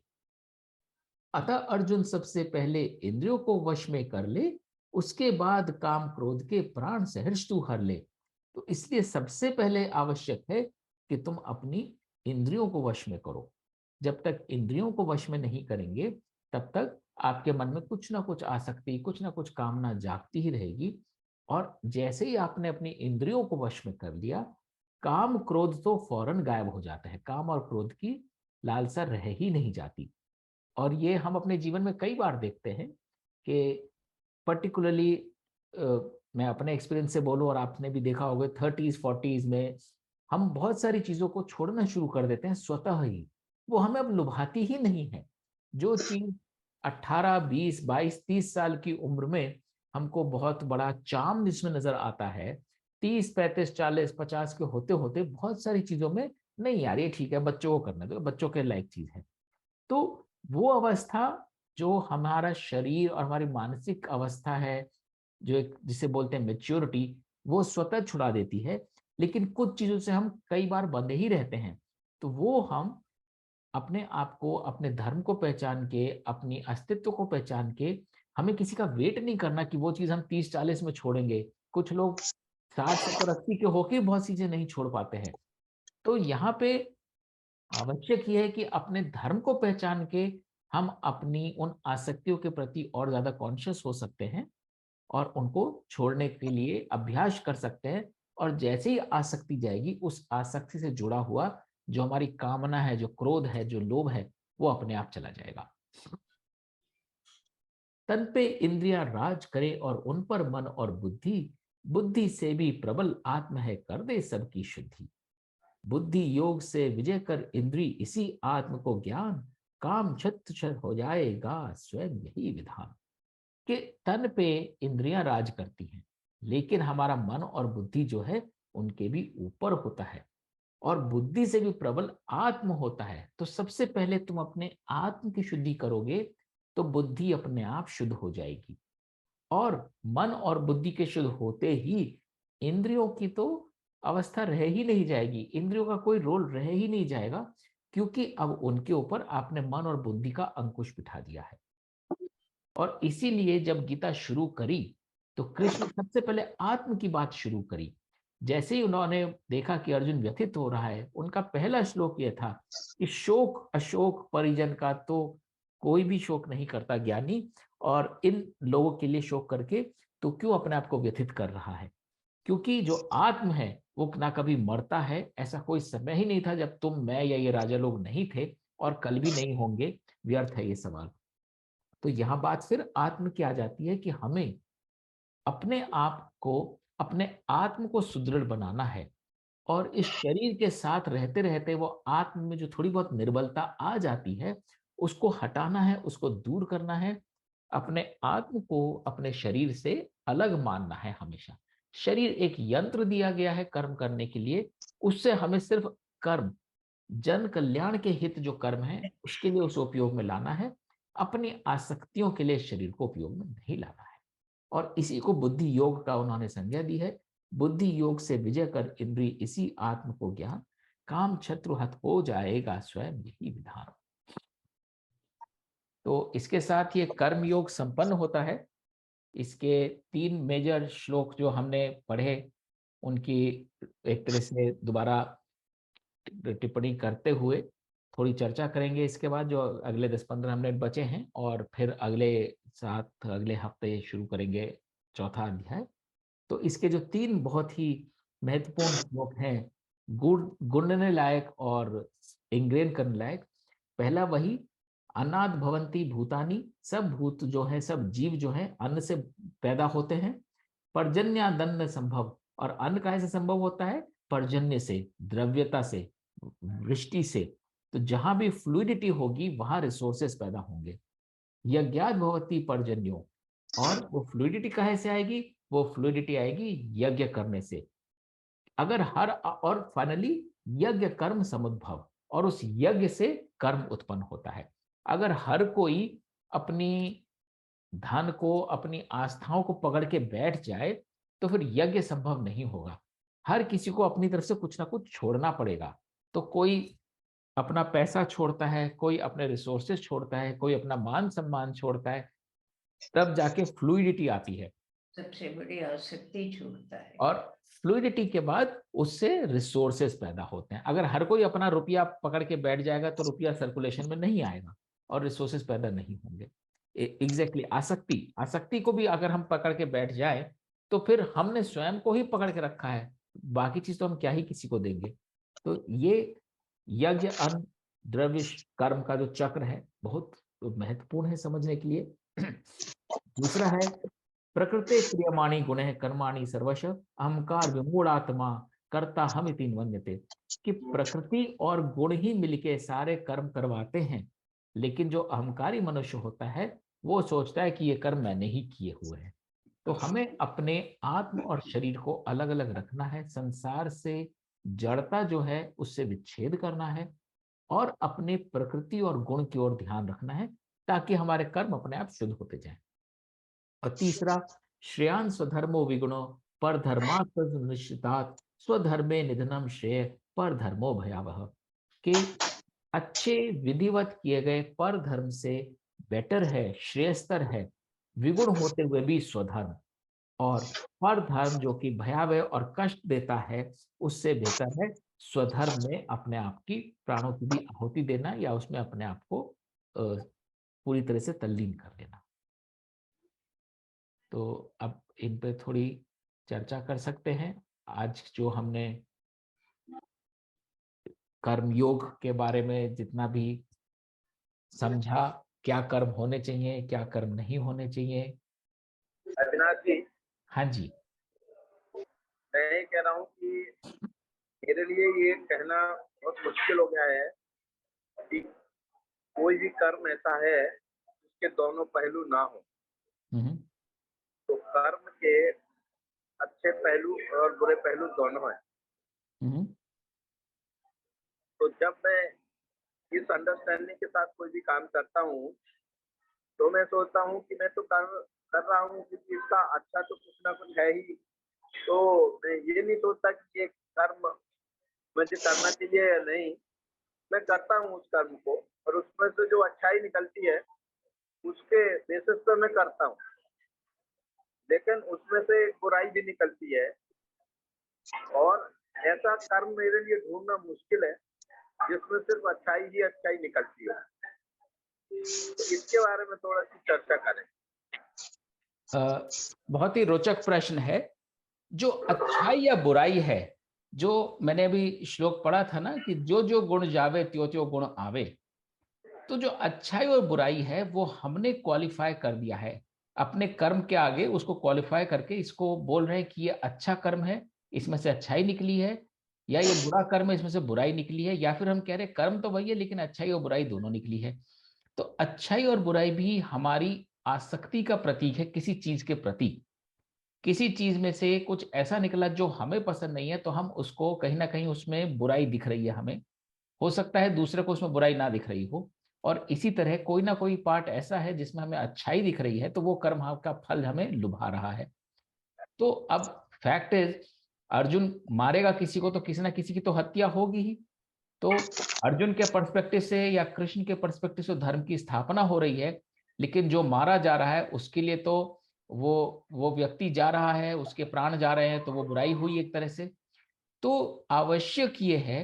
अतः अर्जुन सबसे पहले इंद्रियों को वश में कर ले, उसके बाद काम क्रोध के प्राण सहर्ष तू हर ले। तो इसलिए सबसे पहले आवश्यक है कि तुम अपनी इंद्रियों को वश में करो। जब तक इंद्रियों को वश में नहीं करेंगे, तब तक आपके मन में कुछ ना कुछ आसक्ति, कुछ ना कुछ कामना जागती ही रहेगी। और जैसे ही आपने अपनी इंद्रियों को वश में कर लिया, काम क्रोध तो फौरन गायब हो जाता है, काम और क्रोध की लालसा रह ही नहीं जाती। और ये हम अपने जीवन में कई बार देखते हैं कि पर्टिकुलरली मैं अपने एक्सपीरियंस से बोलूं, और आपने भी देखा होगा 30s 40s में हम बहुत सारी चीजों को छोड़ना शुरू कर देते हैं स्वतः ही, वो हमें अब लुभाती ही नहीं है। जो चीज 18 20 22 30 साल की उम्र में हमको बहुत बड़ा चार्म जिसमें नजर आता है, 30 35 40 50 के होते होते बहुत सारी चीजों में नहीं यार ये ठीक है, बच्चों को करने दो, बच्चों के लायक चीज है। तो वो अवस्था जो हमारा शरीर और हमारी मानसिक अवस्था है, जो एक जिसे बोलते हैं मेच्योरिटी, वो स्वतः छुड़ा देती है। लेकिन कुछ चीजों से हम कई बार बंधे ही रहते हैं। तो वो हम अपने आप को, अपने धर्म को पहचान के, अपनी अस्तित्व को पहचान के, हमें किसी का वेट नहीं करना कि वो चीज हम 30 40 में छोड़ेंगे। कुछ लोग 60 70 80 के होके बहुत चीजें नहीं छोड़ पाते हैं। तो यहाँ पे आवश्यक ये है कि अपने धर्म को पहचान के हम अपनी उन आसक्तियों के प्रति और ज्यादा कॉन्शियस हो सकते हैं, और उनको छोड़ने के लिए अभ्यास कर सकते हैं। और जैसे ही आसक्ति जाएगी, उस आसक्ति से जुड़ा हुआ जो हमारी कामना है, जो क्रोध है, जो लोभ है, वो अपने आप चला जाएगा। तन पे इंद्रियां राज करे और उन पर मन और बुद्धि, बुद्धि से भी प्रबल आत्म है कर दे सबकी शुद्धि। बुद्धि योग से विजय कर इंद्री, इसी आत्म को ज्ञान, काम छत्र छत्र हो जाएगा स्वयं यही विधान। कि तन पे इंद्रियां राज करती हैं, लेकिन हमारा मन और बुद्धि जो है उनके भी ऊपर होता है, और बुद्धि से भी प्रबल आत्म होता है। तो सबसे पहले तुम अपने आत्म की शुद्धि करोगे, तो बुद्धि अपने आप शुद्ध हो जाएगी। और मन और बुद्धि के शुद्ध होते ही इंद्रियों की तो अवस्था रह ही नहीं जाएगी, इंद्रियों का कोई रोल रह ही नहीं जाएगा, क्योंकि अब उनके ऊपर आपने मन और बुद्धि का अंकुश बिठा दिया है। और इसीलिए जब गीता शुरू करी, तो कृष्ण सबसे पहले आत्म की बात शुरू करी। जैसे ही उन्होंने देखा कि अर्जुन व्यथित हो रहा है, उनका पहला श्लोक यह था कि शोक अशोक परिजन का तो कोई भी शोक नहीं करता ज्ञानी, और इन लोगों के लिए शोक करके तो क्यों अपने आप को व्यथित कर रहा है। क्योंकि जो आत्म है वो ना कभी मरता है, ऐसा कोई समय ही नहीं था जब तुम, मैं या ये राजा लोग नहीं थे, और कल भी नहीं होंगे। व्यर्थ है ये सवाल। तो यहां बात फिर आत्म की आ जाती है कि हमें अपने आप को, अपने आत्म को सुदृढ़ बनाना है। और इस शरीर के साथ रहते रहते वो आत्म में जो थोड़ी बहुत निर्बलता आ जाती है, उसको हटाना है, उसको दूर करना है। अपने आत्म को अपने शरीर से अलग मानना है हमेशा। शरीर एक यंत्र दिया गया है कर्म करने के लिए, उससे हमें सिर्फ कर्म, जन कल्याण के हित जो कर्म है उसके लिए उसे उपयोग में लाना है। अपनी आसक्तियों के लिए शरीर को उपयोग में नहीं लाना है। और इसी को बुद्धि योग का उन्होंने संज्ञा दी है। बुद्धि योग से विजय कर इंद्रिय इसी आत्म को ज्ञान, काम शत्रु हत हो जाएगा स्वयं यही विधान। तो इसके साथ ये कर्म योग संपन्न होता है। इसके 3 मेजर श्लोक जो हमने पढ़े उनकी एक तरह से दोबारा टिप्पणी करते हुए थोड़ी चर्चा करेंगे इसके बाद, जो अगले 10-15 मिनट बचे हैं, और फिर अगले हफ्ते शुरू करेंगे चौथा अध्याय। तो इसके जो 3 बहुत ही महत्वपूर्ण श्लोक हैं, गुणने लायक और इंग्रेन करने लायक। पहला वही, अन्नाद भवंती भूतानी, सब भूत जो है, सब जीव जो है अन्न से पैदा होते हैं। पर्जन्यादन्न संभव, और अन्न काहे से संभव होता है? पर्जन्य से, द्रव्यता से, वृष्टि से। तो जहां भी फ्लूइडिटी होगी वहां रिसोर्सेस पैदा होंगे। यज्ञात भवती पर्जन्यो, और वो फ्लूइडिटी काहे से आएगी? वो फ्लूइडिटी आएगी यज्ञ करने से। अगर और फाइनली यज्ञ कर्म समुद्भव, और उस यज्ञ से कर्म उत्पन्न होता है। अगर हर कोई अपनी धन को, अपनी आस्थाओं को पकड़ के बैठ जाए तो फिर यज्ञ संभव नहीं होगा। हर किसी को अपनी तरफ से कुछ ना कुछ छोड़ना पड़ेगा। तो कोई अपना पैसा छोड़ता है, कोई अपने रिसोर्सेज छोड़ता है, कोई अपना मान सम्मान छोड़ता है, तब जाके फ्लूइडिटी आती है। सबसे बड़ी आसक्ति छूटता है, और फ्लूइडिटी के बाद उससे रिसोर्सेज पैदा होते हैं। अगर हर कोई अपना रुपया पकड़ के बैठ जाएगा तो रुपया सर्कुलेशन में नहीं आएगा और रिसोर्सेज पैदा नहीं होंगे। एग्जैक्टली आसक्ति को भी अगर हम पकड़ के बैठ जाए तो फिर हमने स्वयं को ही पकड़ के रखा है, बाकी चीज तो हम क्या ही किसी को देंगे। तो ये यज्ञ अन्न द्रव्य कर्म का जो चक्र है बहुत महत्वपूर्ण है समझने के लिए। दूसरा है, प्रकृति क्रियमाणी गुणे कर्माणि सर्वश अहंकार विमूढ़ात्मा कर्ता हम इति वन्यते, कि प्रकृति और गुण ही मिलके सारे कर्म करवाते हैं, लेकिन जो अहंकारी मनुष्य होता है वो सोचता है कि ये कर्म मैंने ही किए हुए हैं। तो हमें अपने आत्म और शरीर को अलग अलग रखना है, संसार से जड़ता जो है उससे विच्छेद करना है, और अपने प्रकृति और गुण की ओर ध्यान रखना है, ताकि हमारे कर्म अपने आप शुद्ध होते जाएं। और तीसरा, श्रेयान स्वधर्मो विगुणो पर धर्मात् निश्चितात् स्वधर्मे निधनम श्रेय पर धर्मो भयावह, कि अच्छे विधिवत किए गए पर धर्म से बेटर है, श्रेयस्तर है विगुण होते हुए भी स्वधर्म, और पर धर्म जो कि भयावह और कष्ट देता है उससे बेहतर है स्वधर्म में अपने आप की प्राणों की भी आहुति देना, या उसमें अपने आप को पूरी तरह से तल्लीन कर देना। तो अब इन पे थोड़ी चर्चा कर सकते हैं। आज जो हमने कर्म योग के बारे में जितना भी समझा, क्या कर्म होने चाहिए, क्या कर्म नहीं होने चाहिए। अविनाश जी, हाँ जी। मैं ये कह रहा हूँ कि मेरे लिए ये कहना बहुत मुश्किल हो गया है कि कोई भी कर्म ऐसा है जिसके दोनों पहलू ना हो। तो कर्म के अच्छे पहलू और बुरे पहलू दोनों हैं। तो जब मैं इस अंडरस्टैंडिंग के साथ कोई भी काम करता हूँ तो मैं सोचता हूँ कि मैं तो कर रहा हूँ क्योंकि इसका अच्छा तो कुछ ना कुछ है ही। तो मैं ये नहीं सोचता कि ये कर्म मुझे करना चाहिए या नहीं, मैं करता हूँ उस कर्म को, और उसमें से जो अच्छाई निकलती है उसके बेसिस पर मैं करता हूँ। लेकिन उसमें से एक बुराई भी निकलती है, और ऐसा कर्म मेरे लिए ढूंढना मुश्किल है जिसमें सिर्फ अच्छाई ही अच्छाई निकलती है। तो इसके बारे में थोड़ा सी चर्चा करें। बहुत ही रोचक प्रश्न है। जो अच्छाई या बुराई है, जो मैंने अभी श्लोक पढ़ा था ना कि जो जो गुण जावे त्यो त्यो गुण आवे, तो जो अच्छाई और बुराई है वो हमने क्वालिफाई कर दिया है अपने कर्म के आगे, उसको क्वालिफाई करके इसको बोल रहे हैं कि ये अच्छा कर्म है, इसमें से अच्छाई निकली है, या ये बुरा कर्म है, इसमें से बुराई निकली है, या फिर हम कह रहे हैं कर्म तो वही है लेकिन अच्छाई और बुराई दोनों निकली है। तो अच्छाई और बुराई भी हमारी आसक्ति का प्रतीक है किसी चीज के प्रति। किसी चीज में से कुछ ऐसा निकला जो हमें पसंद नहीं है तो हम उसको कहीं ना कहीं उसमें बुराई दिख रही है हमें, हो सकता है दूसरे को उसमें बुराई ना दिख रही हो। और इसी तरह कोई ना कोई पार्ट ऐसा है जिसमें हमें अच्छाई दिख रही है तो वो कर्म का फल हमें लुभा रहा है। तो अब फैक्ट इज अर्जुन मारेगा किसी को तो किसी ना किसी की तो हत्या होगी ही। तो अर्जुन के पर्सपेक्टिव से या कृष्ण के पर्सपेक्टिव से धर्म की स्थापना हो रही है, लेकिन जो मारा जा रहा है उसके लिए तो वो व्यक्ति जा रहा है, उसके प्राण जा रहे हैं, तो वो बुराई हुई एक तरह से। तो आवश्यक ये है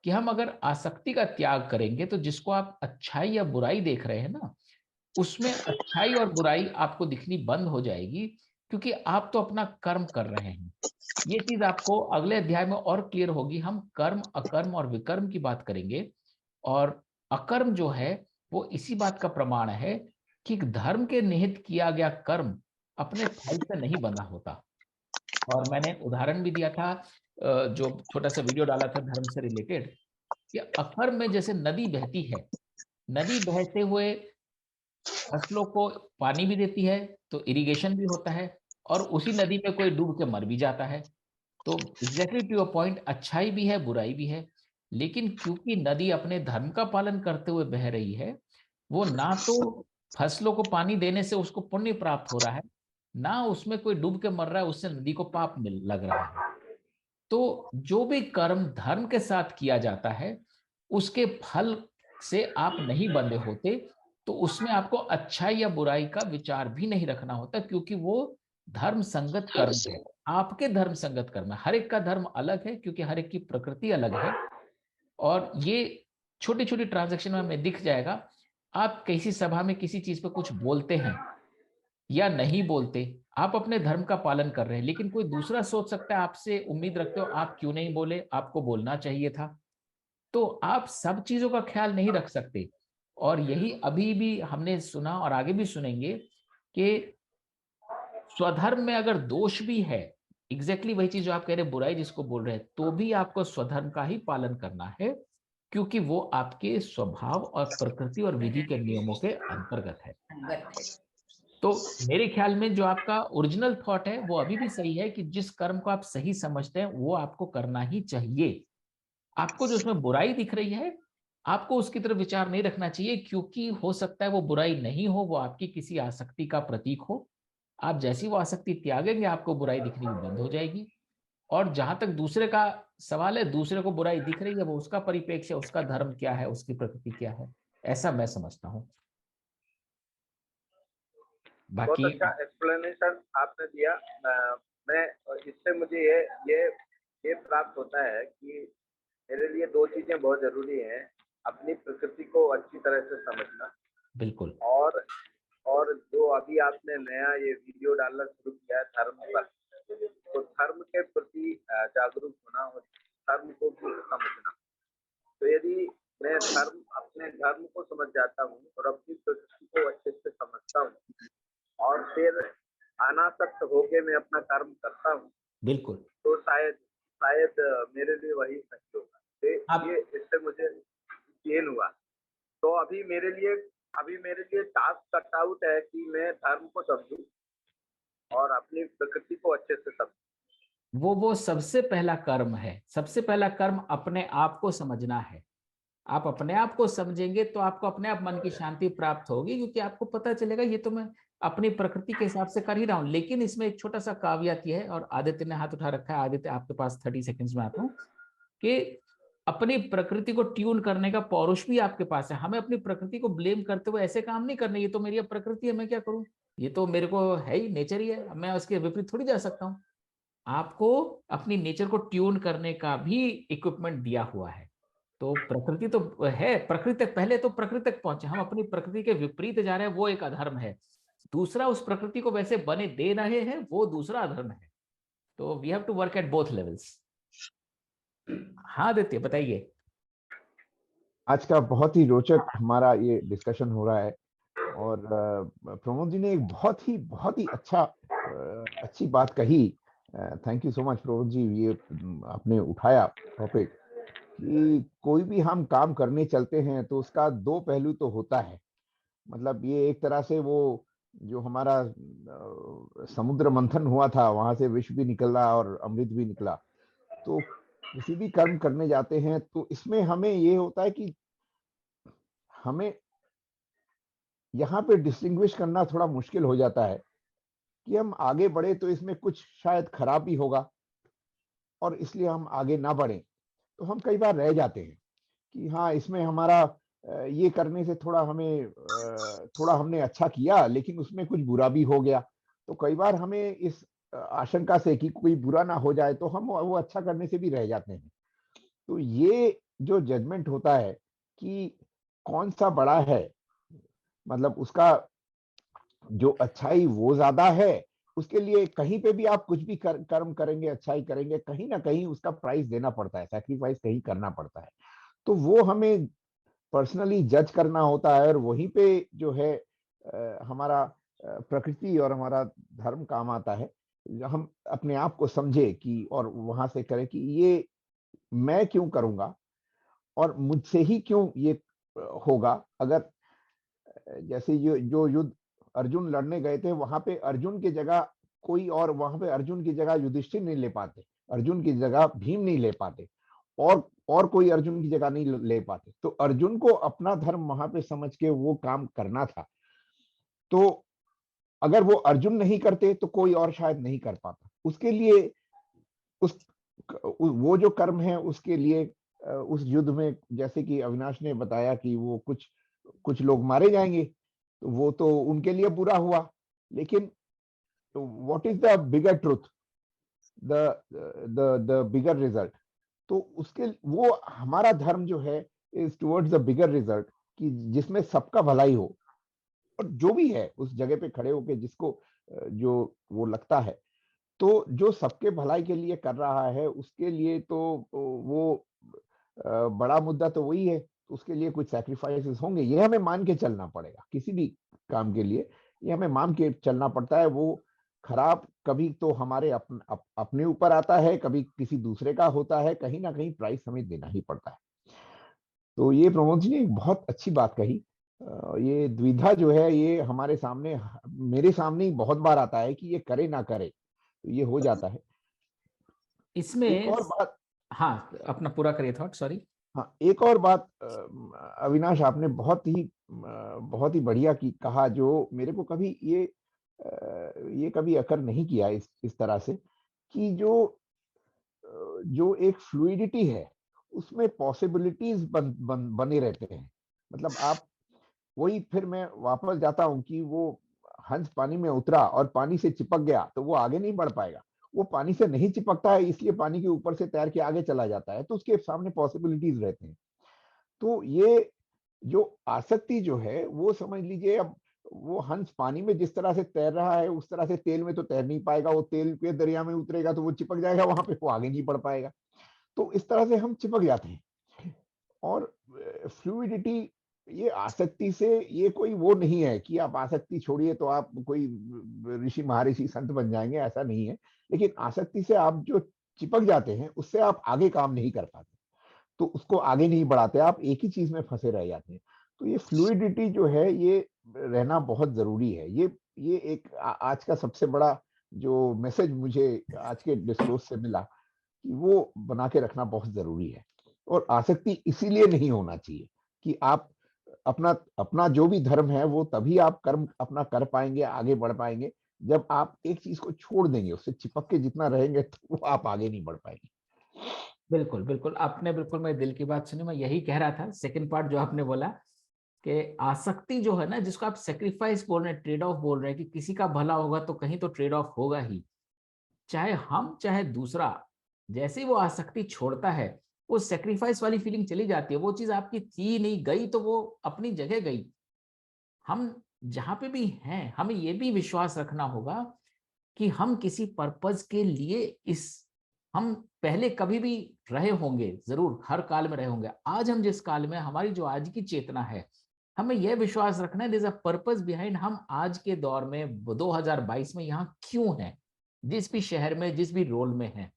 कि हम अगर आसक्ति का त्याग करेंगे तो जिसको आप अच्छाई या बुराई देख रहे हैं ना, उसमें अच्छाई और बुराई आपको दिखनी बंद हो जाएगी, क्योंकि आप तो अपना कर्म कर रहे हैं। ये चीज आपको अगले अध्याय में और क्लियर होगी। हम कर्म, अकर्म और विकर्म की बात करेंगे। और अकर्म जो है वो इसी बात का प्रमाण है कि धर्म के निहित किया गया कर्म अपने फल से नहीं बंधा होता। और मैंने उदाहरण भी दिया था, जो छोटा सा वीडियो डाला था धर्म से रिलेटेड, कि अकर्म में जैसे नदी बहती है, नदी बहते हुए फसलों को पानी भी देती है, तो इरिगेशन भी होता है, और उसी नदी में कोई डूब के मर भी जाता है। तो एग्जैक्टली टू योर पॉइंट, अच्छाई भी है बुराई भी है, लेकिन क्योंकि नदी अपने धर्म का पालन करते हुए बह रही है, वो ना तो फसलों को पानी देने से उसको पुण्य प्राप्त हो रहा है, ना उसमें कोई डूब के मर रहा है उससे नदी को पाप मिल लग रहा है। तो जो भी कर्म धर्म के साथ किया जाता है, उसके फल से आप नहीं बंधे होते, तो उसमें आपको अच्छाई या बुराई का विचार भी नहीं रखना होता, क्योंकि वो धर्म संगत कर्म है। आपके धर्म संगत कर्म है। हर एक का धर्म अलग है, क्योंकि हर एक की प्रकृति अलग है। और ये छोटी छोटी ट्रांजैक्शन में हमें दिख जाएगा। आप किसी सभा में किसी चीज पे कुछ बोलते हैं या नहीं बोलते, आप अपने धर्म का पालन कर रहे हैं, लेकिन कोई दूसरा सोच सकता है, आपसे उम्मीद रखते हो आप क्यों नहीं बोले, आपको बोलना चाहिए था। तो आप सब चीजों का ख्याल नहीं रख सकते। और यही अभी भी हमने सुना और आगे भी सुनेंगे कि स्वधर्म में अगर दोष भी है, एग्जैक्टली वही चीज जो आप कह रहे हैं, बुराई जिसको बोल रहे हैं, तो भी आपको स्वधर्म का ही पालन करना है, क्योंकि वो आपके स्वभाव और प्रकृति और विधि के नियमों के अंतर्गत है। संगत है। तो मेरे ख्याल में जो आपका ओरिजिनल थॉट है वो अभी भी सही है, कि जिस कर्म को आप सही समझते हैं वो आपको करना ही चाहिए। आपको जो उसमें बुराई दिख रही है, आपको उसकी तरफ विचार नहीं रखना चाहिए, क्योंकि हो सकता है वो बुराई नहीं हो, वो आपकी किसी आसक्ति का प्रतीक हो। आप जैसी वो आसक्ति त्यागेंगे, आपको बुराई दिखनी बंद हो जाएगी। और जहां तक दूसरे का सवाल है, दूसरे को बुराई दिख रही है, वो उसका परिप्रेक्ष्य है, उसका धर्म क्या है, उसकी प्रकृति क्या है, ऐसा मैं समझता हूँ। बहुत बाकी अच्छा एक्सप्लेनेशन आपने दिया। मैं इससे मुझे ये प्राप्त होता है कि मेरे लिए दो चीजें बहुत जरूरी हैं। अपनी प्रकृति को अच्छी तरह से समझना, बिल्कुल और जो अभी आपने नया ये वीडियो डालना शुरू किया है धर्म पर, तो धर्म के प्रति जागरूक होना और धर्म को भी समझना। तो यदि मैं अपने धर्म को समझ जाता हूँ और अपनी प्रकृति को अच्छे से समझता हूँ, और फिर अनासक्त होके मैं अपना कर्म करता हूँ, बिल्कुल। तो शायद मेरे लिए वही सही होगा। ये इससे मुझे गेन हुआ। तो अभी मेरे लिए टास्क कट आउट है कि मैं धर्म को समझूं और अपनी प्रकृति को अच्छे से समझूं। वो सबसे पहला कर्म है। सबसे पहला कर्म अपने आप को समझना है। आप अपने आप को समझेंगे तो आपको अपने आप मन की शांति प्राप्त होगी, क्योंकि आपको पता चलेगा ये तो मैं अपनी प्रकृति के हिसाब से कर ही रहा हूं। लेकिन इसमें एक छोटा सा कावियत ये है, और आदित्य ने हाथ उठा रखा है, आदित्य आपके पास 30 सेकंड्स में आता हूं, कि अपनी प्रकृति को ट्यून करने का पौरुष भी आपके पास है। हमें अपनी प्रकृति को ब्लेम करते हुए ऐसे काम नहीं करने, ये तो मेरी प्रकृति है, मैं क्या करूं, ये तो मेरे को है ही, नेचर ही है, मैं उसके विपरीत थोड़ी जा सकता हूं। आपको अपनी नेचर को ट्यून करने का भी इक्विपमेंट दिया हुआ है। तो प्रकृति तो है, प्रकृति तक, पहले तो प्रकृति तक पहुंचे, हम अपनी प्रकृति के विपरीत जा रहे हैं, वो एक अधर्म है। दूसरा, उस प्रकृति को वैसे बने दे रहे हैं, वो दूसरा अधर्म है। तो we have to work at both levels. हाँ आदित्य बताइए। आज का बहुत ही रोचक हमारा ये डिस्कशन हो रहा है, और प्रमोद जी ने एक बहुत ही अच्छी बात कही। Thank you so much Pramod ji, ये आपने उठाया टॉपिक कि कोई भी हम काम करने चलते हैं तो उसका दो पहलू तो होता है। मतलब ये एक तरह से वो जो हमारा समुद्र मंथन हुआ था, वहां से विष भी निकला और अमृत भी निकला। तो किसी भी कर्म करने जाते हैं तो इसमें हमें ये होता है कि हमें यहाँ पे डिस्टिंग्विश करना थोड़ा मुश्किल हो जाता है कि हम आगे बढ़े तो इसमें कुछ शायद खराब भी होगा, और इसलिए हम आगे ना बढ़ें, तो हम कई बार रह जाते हैं कि हाँ, इसमें हमारा ये करने से थोड़ा हमने अच्छा किया, लेकिन उसमें कुछ बुरा भी हो गया। तो कई बार हमें इस आशंका से कि कोई बुरा ना हो जाए, तो हम वो अच्छा करने से भी रह जाते हैं। तो ये जो जजमेंट होता है कि कौन सा बड़ा है, मतलब उसका जो अच्छाई वो ज्यादा है, उसके लिए कहीं पे भी आप कुछ भी कर्म करेंगे, अच्छाई करेंगे, कहीं ना कहीं उसका प्राइस देना पड़ता है, सैक्रिफाइस कहीं करना पड़ता है। तो वो हमें पर्सनली जज करना होता है, और वहीं पे जो है हमारा प्रकृति और हमारा धर्म काम आता है। हम अपने आप को समझे कि, और वहां से करें कि ये मैं क्यों करूंगा, और मुझसे ही क्यों ये होगा। अगर जैसे जो युद्ध अर्जुन लड़ने गए थे, वहां पे अर्जुन की जगह कोई और, वहां पे अर्जुन की जगह युधिष्ठिर नहीं ले पाते, अर्जुन की जगह भीम नहीं ले पाते, और कोई अर्जुन की जगह नहीं ले पाते। तो अर्जुन को अपना धर्म वहां पे समझ के वो काम करना था। तो अगर वो अर्जुन नहीं करते तो कोई और शायद नहीं कर पाता। उसके लिए उस वो जो कर्म है, उसके लिए उस युद्ध में, जैसे कि अविनाश ने बताया कि वो कुछ लोग मारे जाएंगे, तो वो तो उनके लिए बुरा हुआ। लेकिन what is the bigger truth, the bigger result. तो उसके वो हमारा धर्म जो है is towards the bigger result, कि जिसमें सबका भलाई हो, और जो भी है उस जगह पे खड़े होके जिसको जो वो लगता है, तो जो सबके भलाई के लिए कर रहा है, उसके लिए तो वो बड़ा मुद्दा तो वही है। उसके लिए कुछ सैक्रिफाइसेस होंगे, ये हमें मान के चलना पड़ेगा। किसी भी काम के लिए ये हमें मान के चलना पड़ता है। वो खराब कभी तो हमारे अपने ऊपर आता है, कभी किसी दूसरे का होता है, कहीं ना कहीं प्राइस हमें देना ही पड़ता है। तो ये प्रमोद जी ने एक बहुत अच्छी बात कही। ये द्विधा जो है, ये हमारे सामने, मेरे सामने ही बहुत बार आता है कि ये करे ना करे, तो ये हो जाता है। इसमें एक और बात, हाँ, अपना पूरा करिए थॉट, सॉरी। हाँ, एक और बात अविनाश, आपने बहुत ही बढ़िया की कहा, जो मेरे को कभी ये कभी अकर नहीं किया इस तरह से, कि जो एक फ्लूइडिटी है, उसमें पॉसिबिलिटीज बने रहते हैं। मतलब आप, वही फिर मैं वापस जाता हूं कि वो हंस पानी में उतरा और पानी से चिपक गया, तो वो आगे नहीं बढ़ पाएगा। वो पानी से नहीं चिपकता है, इसलिए पानी के ऊपर से तैर के आगे चला जाता है, तो उसके सामने पॉसिबिलिटीज रहते हैं। तो ये जो आसक्ति जो है, वो समझ लीजिए, अब वो हंस पानी में जिस तरह से तैर रहा है, उस तरह से तेल में तो तैर नहीं पाएगा। वो तेल के दरिया में उतरेगा तो वो चिपक जाएगा वहां पे, वो आगे नहीं बढ़ पाएगा। तो इस तरह से हम चिपक जाते हैं। और फ्लूइडिटी, ये आसक्ति से, ये कोई वो नहीं है कि आप आसक्ति छोड़िए तो आप कोई ऋषि महर्षि संत बन जाएंगे, ऐसा नहीं है। लेकिन आसक्ति से आप जो चिपक जाते हैं, उससे आप आगे काम नहीं कर पाते, तो उसको आगे नहीं बढ़ाते, आप एक ही चीज में फंसे रह जाते हैं। तो ये फ्लूइडिटी जो है, ये रहना बहुत जरूरी है। ये एक आज का सबसे बड़ा जो मैसेज मुझे आज के डिस्कोर्स से मिला, कि वो बना के रखना बहुत जरूरी है। और आसक्ति इसीलिए नहीं होना चाहिए कि आप अपना अपना जो भी धर्म है, वो तभी आप कर्म अपना कर पाएंगे, आगे बढ़ पाएंगे, जब आप एक चीज को छोड़ देंगे, उससे चिपक के जितना रहेंगे, तो वो आप आगे नहीं बढ़ पाएंगे। बिल्कुल बिल्कुल, आपने बिल्कुल मेरे दिल की बात सुनी। मैं यही कह रहा था, सेकंड पार्ट जो आपने बोला कि आसक्ति जो है ना, जिसको आप सेक्रीफाइस बोल रहे हैं, ट्रेड ऑफ बोल रहे हैं, कि किसी का भला होगा तो कहीं तो ट्रेड ऑफ होगा ही, चाहे हम चाहे दूसरा। जैसे ही वो आसक्ति छोड़ता है, वो सेक्रीफाइस वाली फीलिंग चली जाती है। वो चीज आपकी थी नहीं, गई तो वो अपनी जगह गई। हम जहां पे भी हैं, हमें ये भी विश्वास रखना होगा कि हम किसी पर्पज के लिए हम पहले कभी भी रहे होंगे, जरूर हर काल में रहे होंगे। आज हम जिस काल में, हमारी जो आज की चेतना है, हमें यह विश्वास रखना है, there is a purpose behind. हम आज के दौर में 2022 में यहाँ क्यों हैं, जिस भी शहर में, जिस भी रोल में हैं।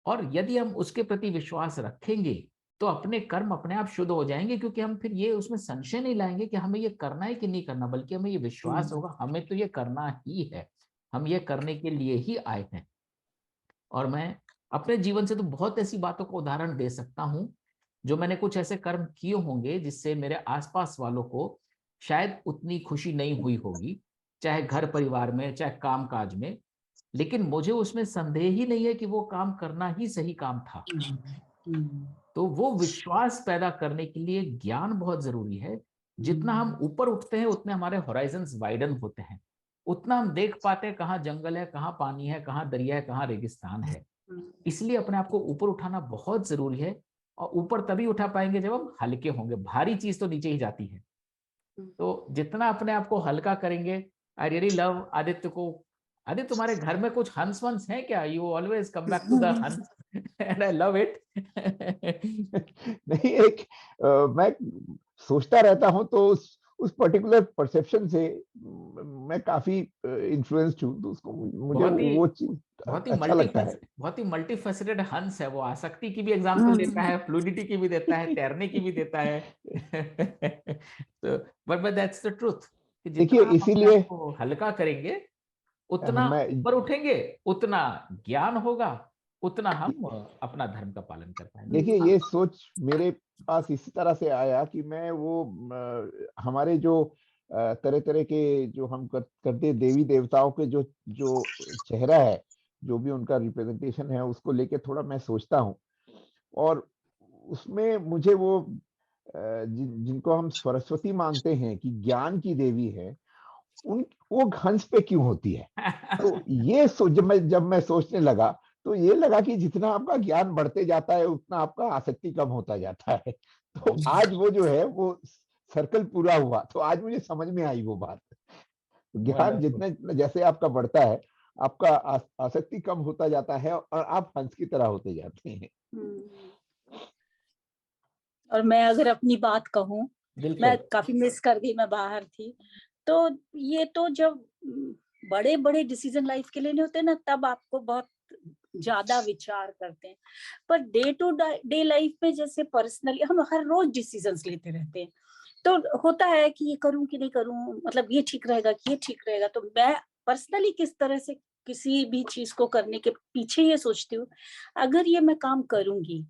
और यदि हम उसके प्रति विश्वास रखेंगे, तो अपने कर्म अपने आप शुद्ध हो जाएंगे, क्योंकि हम फिर ये उसमें संशय नहीं लाएंगे कि हमें ये करना है कि नहीं करना, बल्कि हमें ये विश्वास होगा हमें तो ये करना ही है, हम ये करने के लिए ही आए हैं। और मैं अपने जीवन से तो बहुत ऐसी बातों का उदाहरण दे सकता हूं, जो मैंने कुछ ऐसे कर्म किए होंगे जिससे मेरे आसपास वालों को शायद उतनी खुशी नहीं हुई होगी, चाहे घर परिवार में, चाहे काम काज में। लेकिन मुझे उसमें संदेह ही नहीं है कि वो काम करना ही सही काम था। तो वो विश्वास पैदा करने के लिए ज्ञान बहुत जरूरी है। जितना हम ऊपर उठते हैं उतने हमारे होराइजन्स वाइडन होते हैं, उतना हम देख पाते हैं कहाँ जंगल है, कहाँ पानी है, कहाँ दरिया है, कहाँ रेगिस्तान है। इसलिए अपने आप को ऊपर उठाना बहुत जरूरी है, और ऊपर तभी उठा पाएंगे जब हम हल्के होंगे। भारी चीज तो नीचे ही जाती है। तो जितना अपने आप को हल्का करेंगे, आई रियली लव आदित्य को। आदित्य, तुम्हारे घर में कुछ हंस वंस है क्या? You always come back to the हंस एंड आई लव इट। नहीं, मैं सोचता रहता हूँ तो उस पर्टिकुलर परसेप्शन से मैं काफी इन्फ्लुएंस्ड हूँ, तो उसको मुझे वो चीज अच्छा लगता है। बहुत ही मल्टीफेसेटेड हंस है वो। आसक्ति की भी एग्जांपल देता है, फ्लूइडिटी की भी देता है, तैरने की भी देता है। तो बट दैट्स द ट्रुथ कि देखिए, जितना हम अपने इसीलिए आप को हल्का करेंगे, उतना मैं ऊपर उठेंगे, उतना ज्ञान होगा, उतना हम अपना धर्म का पालन कर पाएंगे। देखिए, ये सोच मेरे पास इसी तरह से आया कि मैं वो हमारे जो तरह तरह के जो हम करते देवी देवताओं के जो जो चेहरा है, जो भी उनका रिप्रेजेंटेशन है, उसको लेके थोड़ा मैं सोचता हूँ। और उसमें मुझे वो जिनको हम सरस्वती मानते हैं कि ज्ञान की देवी है, उन वो हंस पे क्यों होती है? तो ये जब मैं सोचने लगा, तो ये लगा कि जितना आपका ज्ञान बढ़ते जाता है उतना आपका आसक्ति कम होता जाता है। तो आज वो जो है वो सर्कल पूरा हुआ, तो आज मुझे समझ में आई वो बात। ज्ञान जितने जैसे आपका बढ़ता है, आपका आसक्ति कम होता जाता है और आप हंस की तरह होते जाते हैं। और मैं अगर अपनी बात कहूँ, मैं काफी मिस कर गई, मैं बाहर थी। तो ये तो जब बड़े बड़े डिसीजन लाइफ के लिए नहीं होते ना, तब आपको बहुत ज्यादा विचार करते हैं। Per day to day life में जैसे पर्सनली हम हर रोज डिसीजंस लेते रहते हैं, तो होता है कि ये करूं कि नहीं करूं, मतलब ये ठीक रहेगा कि ये ठीक रहेगा। तो मैं पर्सनली किस तरह से किसी भी चीज को करने के पीछे ये सोचती हूँ, अगर ये मैं काम करूंगी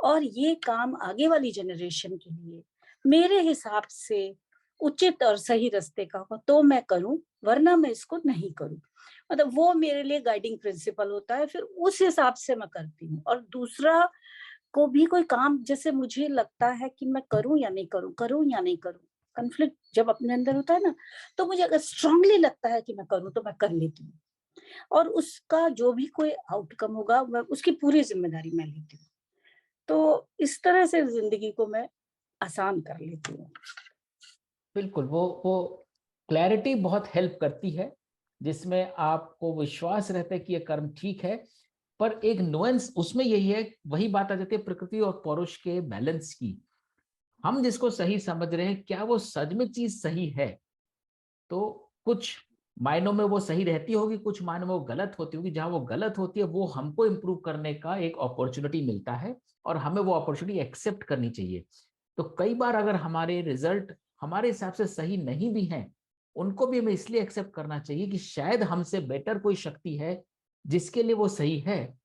और ये काम आगे वाली जनरेशन के लिए मेरे हिसाब से उचित और सही रास्ते का हो तो मैं करूं, वरना मैं इसको नहीं करूं। मतलब वो मेरे लिए गाइडिंग प्रिंसिपल होता है, फिर उस हिसाब से मैं करती हूँ। और दूसरा को भी कोई काम जैसे मुझे लगता है कि मैं करूं या नहीं करूं, करूं या नहीं करूं, कन्फ्लिक्ट जब अपने अंदर होता है ना, तो मुझे अगर स्ट्रांगली लगता है कि मैं करूं तो मैं कर लेती हूँ, और उसका जो भी कोई आउटकम होगा मैं उसकी पूरी जिम्मेदारी मैं लेती हूँ। तो इस तरह से जिंदगी को मैं आसान कर लेती हूँ। बिल्कुल, वो क्लैरिटी बहुत हेल्प करती है, जिसमें आपको विश्वास रहता है कि ये कर्म ठीक है। पर एक नुएंस उसमें यही है, वही बात आ जाती है प्रकृति और पौरुष के बैलेंस की। हम जिसको सही समझ रहे हैं, क्या वो सच में चीज सही है? तो कुछ मायनों में वो सही रहती होगी, कुछ मायनों में वो गलत होती होगी। जहां वो गलत होती है, वो हमको इम्प्रूव करने का एक अपॉर्चुनिटी मिलता है, और हमें वो अपॉर्चुनिटी एक्सेप्ट करनी चाहिए। तो कई बार अगर हमारे रिजल्ट हमारे हिसाब से सही नहीं भी हैं, उनको भी हमें इसलिए एक्सेप्ट करना चाहिए कि शायद हमसे बेटर कोई शक्ति है जिसके लिए वो सही है।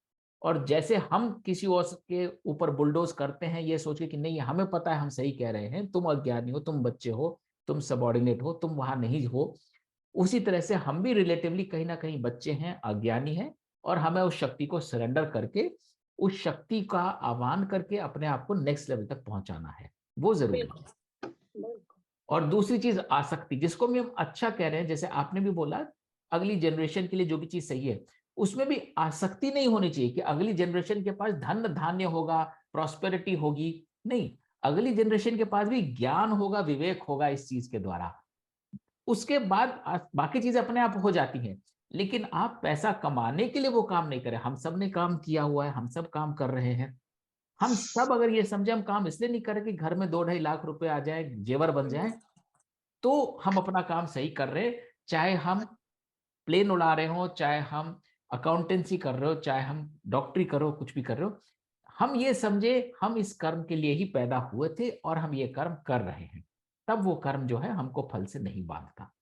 और जैसे हम किसी और के ऊपर बुलडोज करते हैं ये सोच के कि नहीं हमें पता है हम सही कह रहे हैं, तुम अज्ञानी हो, तुम बच्चे हो, तुम सबॉर्डिनेट हो, तुम वहां नहीं हो, उसी तरह से हम भी रिलेटिवली कहीं ना कहीं बच्चे हैं, अज्ञानी हैं, और हमें उस शक्ति को सरेंडर करके, उस शक्ति का आह्वान करके अपने आप को नेक्स्ट लेवल तक पहुंचाना है, वो जरूरी है। और दूसरी चीज आसक्ति, जिसको भी हम अच्छा कह रहे हैं, जैसे आपने भी बोला अगली जनरेशन के लिए जो भी चीज सही है, उसमें भी आसक्ति नहीं होनी चाहिए कि अगली जनरेशन के पास धन धान्य होगा, प्रॉस्पेरिटी होगी। नहीं, अगली जनरेशन के पास भी ज्ञान होगा, विवेक होगा इस चीज के द्वारा। उसके बाद बाकी चीजें अपने आप हो जाती हैं। लेकिन आप पैसा कमाने के लिए वो काम नहीं करें। हम सब ने काम किया हुआ है, हम सब काम कर रहे हैं। हम सब अगर ये समझे हम काम इसलिए नहीं कर रहे कि घर में 2-2.5 लाख रुपए आ जाए, जेवर बन जाए, तो हम अपना काम सही कर रहे। चाहे हम प्लेन उड़ा रहे हो, चाहे हम अकाउंटेंसी कर रहे हो, चाहे हम डॉक्टरी करो, कुछ भी कर रहे हो, हम ये समझे हम इस कर्म के लिए ही पैदा हुए थे और हम ये कर्म कर रहे हैं, तब वो कर्म जो है हमको फल से नहीं बांधता।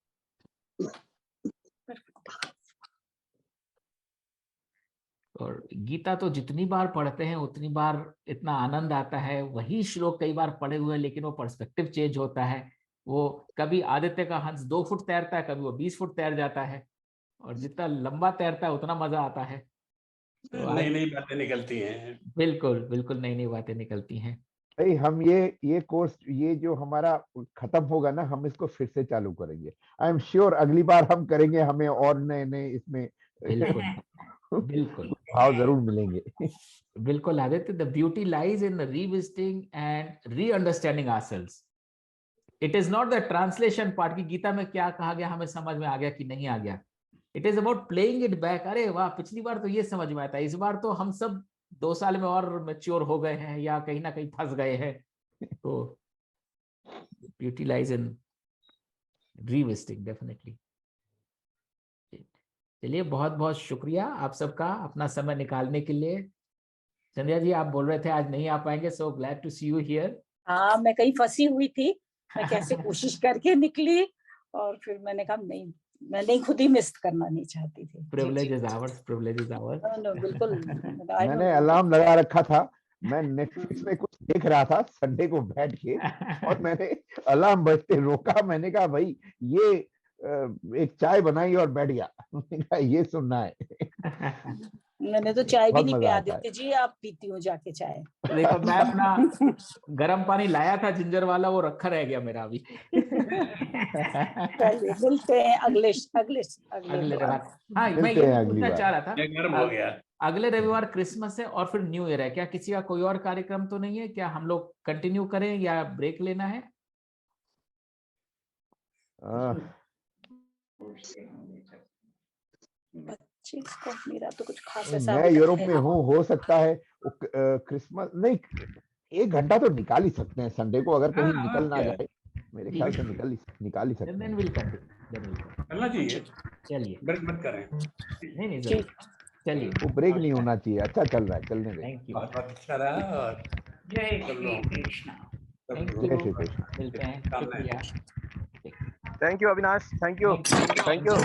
और गीता तो जितनी बार पढ़ते हैं उतनी बार इतना आनंद आता है। वही श्लोक कई बार पढ़े हुए, लेकिन वो पर्सपेक्टिव चेंज होता है। वो कभी आदित्य का हंस 2 फुट तैरता है, कभी वो 20 फुट तैर जाता है, और जितना लंबा तैरता है उतना मजा आता है। तो नई नई बातें निकलती हैं। बिल्कुल बिल्कुल नई नई बातें निकलती हैं। भाई हम ये कोर्स, ये जो हमारा खत्म होगा ना, हम इसको फिर से चालू करेंगे। आई एम श्योर अगली बार हम करेंगे, हमें और नए नए इसमें बिल्कुल बिल्कुल भाव जरूर मिलेंगे। बिल्कुल Aditya, the beauty lies in revisiting and reunderstanding ourselves. It is not the translation part की गीता में क्या कहा गया हमें समझ में आ गया कि नहीं आ गया। It is about playing it back. अरे वाह, पिछली बार तो ये समझ में आया था, इस बार तो हम सब 2 साल में और मैच्योर हो गए हैं या कहीं ना कहीं फंस गए हैं। तो beauty lies in revisiting definitely. चलिए, बहुत बहुत शुक्रिया आप सबका अपना समय निकालने के लिए। संध्या जी, आप बोल रहे थे आज नहीं आ पाएंगे, so glad to see you here. हाँ, मैं कहीं फंसी हुई थी, मैं कैसे कोशिश करके निकली, और फिर मैंने कहा नहीं, मैं नहीं, खुद ही मिस करना नहीं चाहती थी। Privilege is ours, privilege is ours. No, बिल्कुल। मैंने अलार्म लगा रखा था, मैं नेटफ्लिक्स में कुछ देख रहा था संडे को बैठ के, और मैंने अलार्म बजते रोका। मैंने कहा भाई ये एक चाय बनाई और बैठ गया। मैंने कहा ये सुनना है। मैंने तो चाय भी बहुत नहीं मजा पिया। आता है। आदित्य जी, आप पीती हो जाके चाय? देखो, मैं अपना गर्म पानी लाया था जिंजर वाला, वो रखा रह गया मेरा अभी। चलिए, मिलते हैं अगले रविवार। हाँ, मैं मिलते ये हैं अगली पूछना बार। चाह रहा था, गर्म हो गया। अगले रविवार क्रिसमस है और फिर न्यू ईयर है, क्या किसी का कोई और कार्यक्रम तो नहीं है? क्या हम लोग कंटिन्यू करें या ब्रेक लेना है? मेरा तो कुछ खास ऐसा मैं यूरोप में हूँ, हो सकता है क्रिसमस नहीं, 1 घंटा तो निकाल ही सकते हैं संडे को, अगर कहीं निकल ना जाए। मेरे ख्याल से निकाल ही सकते हैं। करना चाहिए, चलिए, ब्रेक मत करें। नहीं जरूर, चलिए, वो ब्रेक नहीं होना चाहिए, अच्छा चल रहा है, चलने दें। थैंक यू, बहुत अच्छा रहा। और जय श्री कृष्ण। थैंक जय यू, श्री कृष्ण। मिलते हैं, शुक्रिया। Thank you Avinash, thank you. Thank you.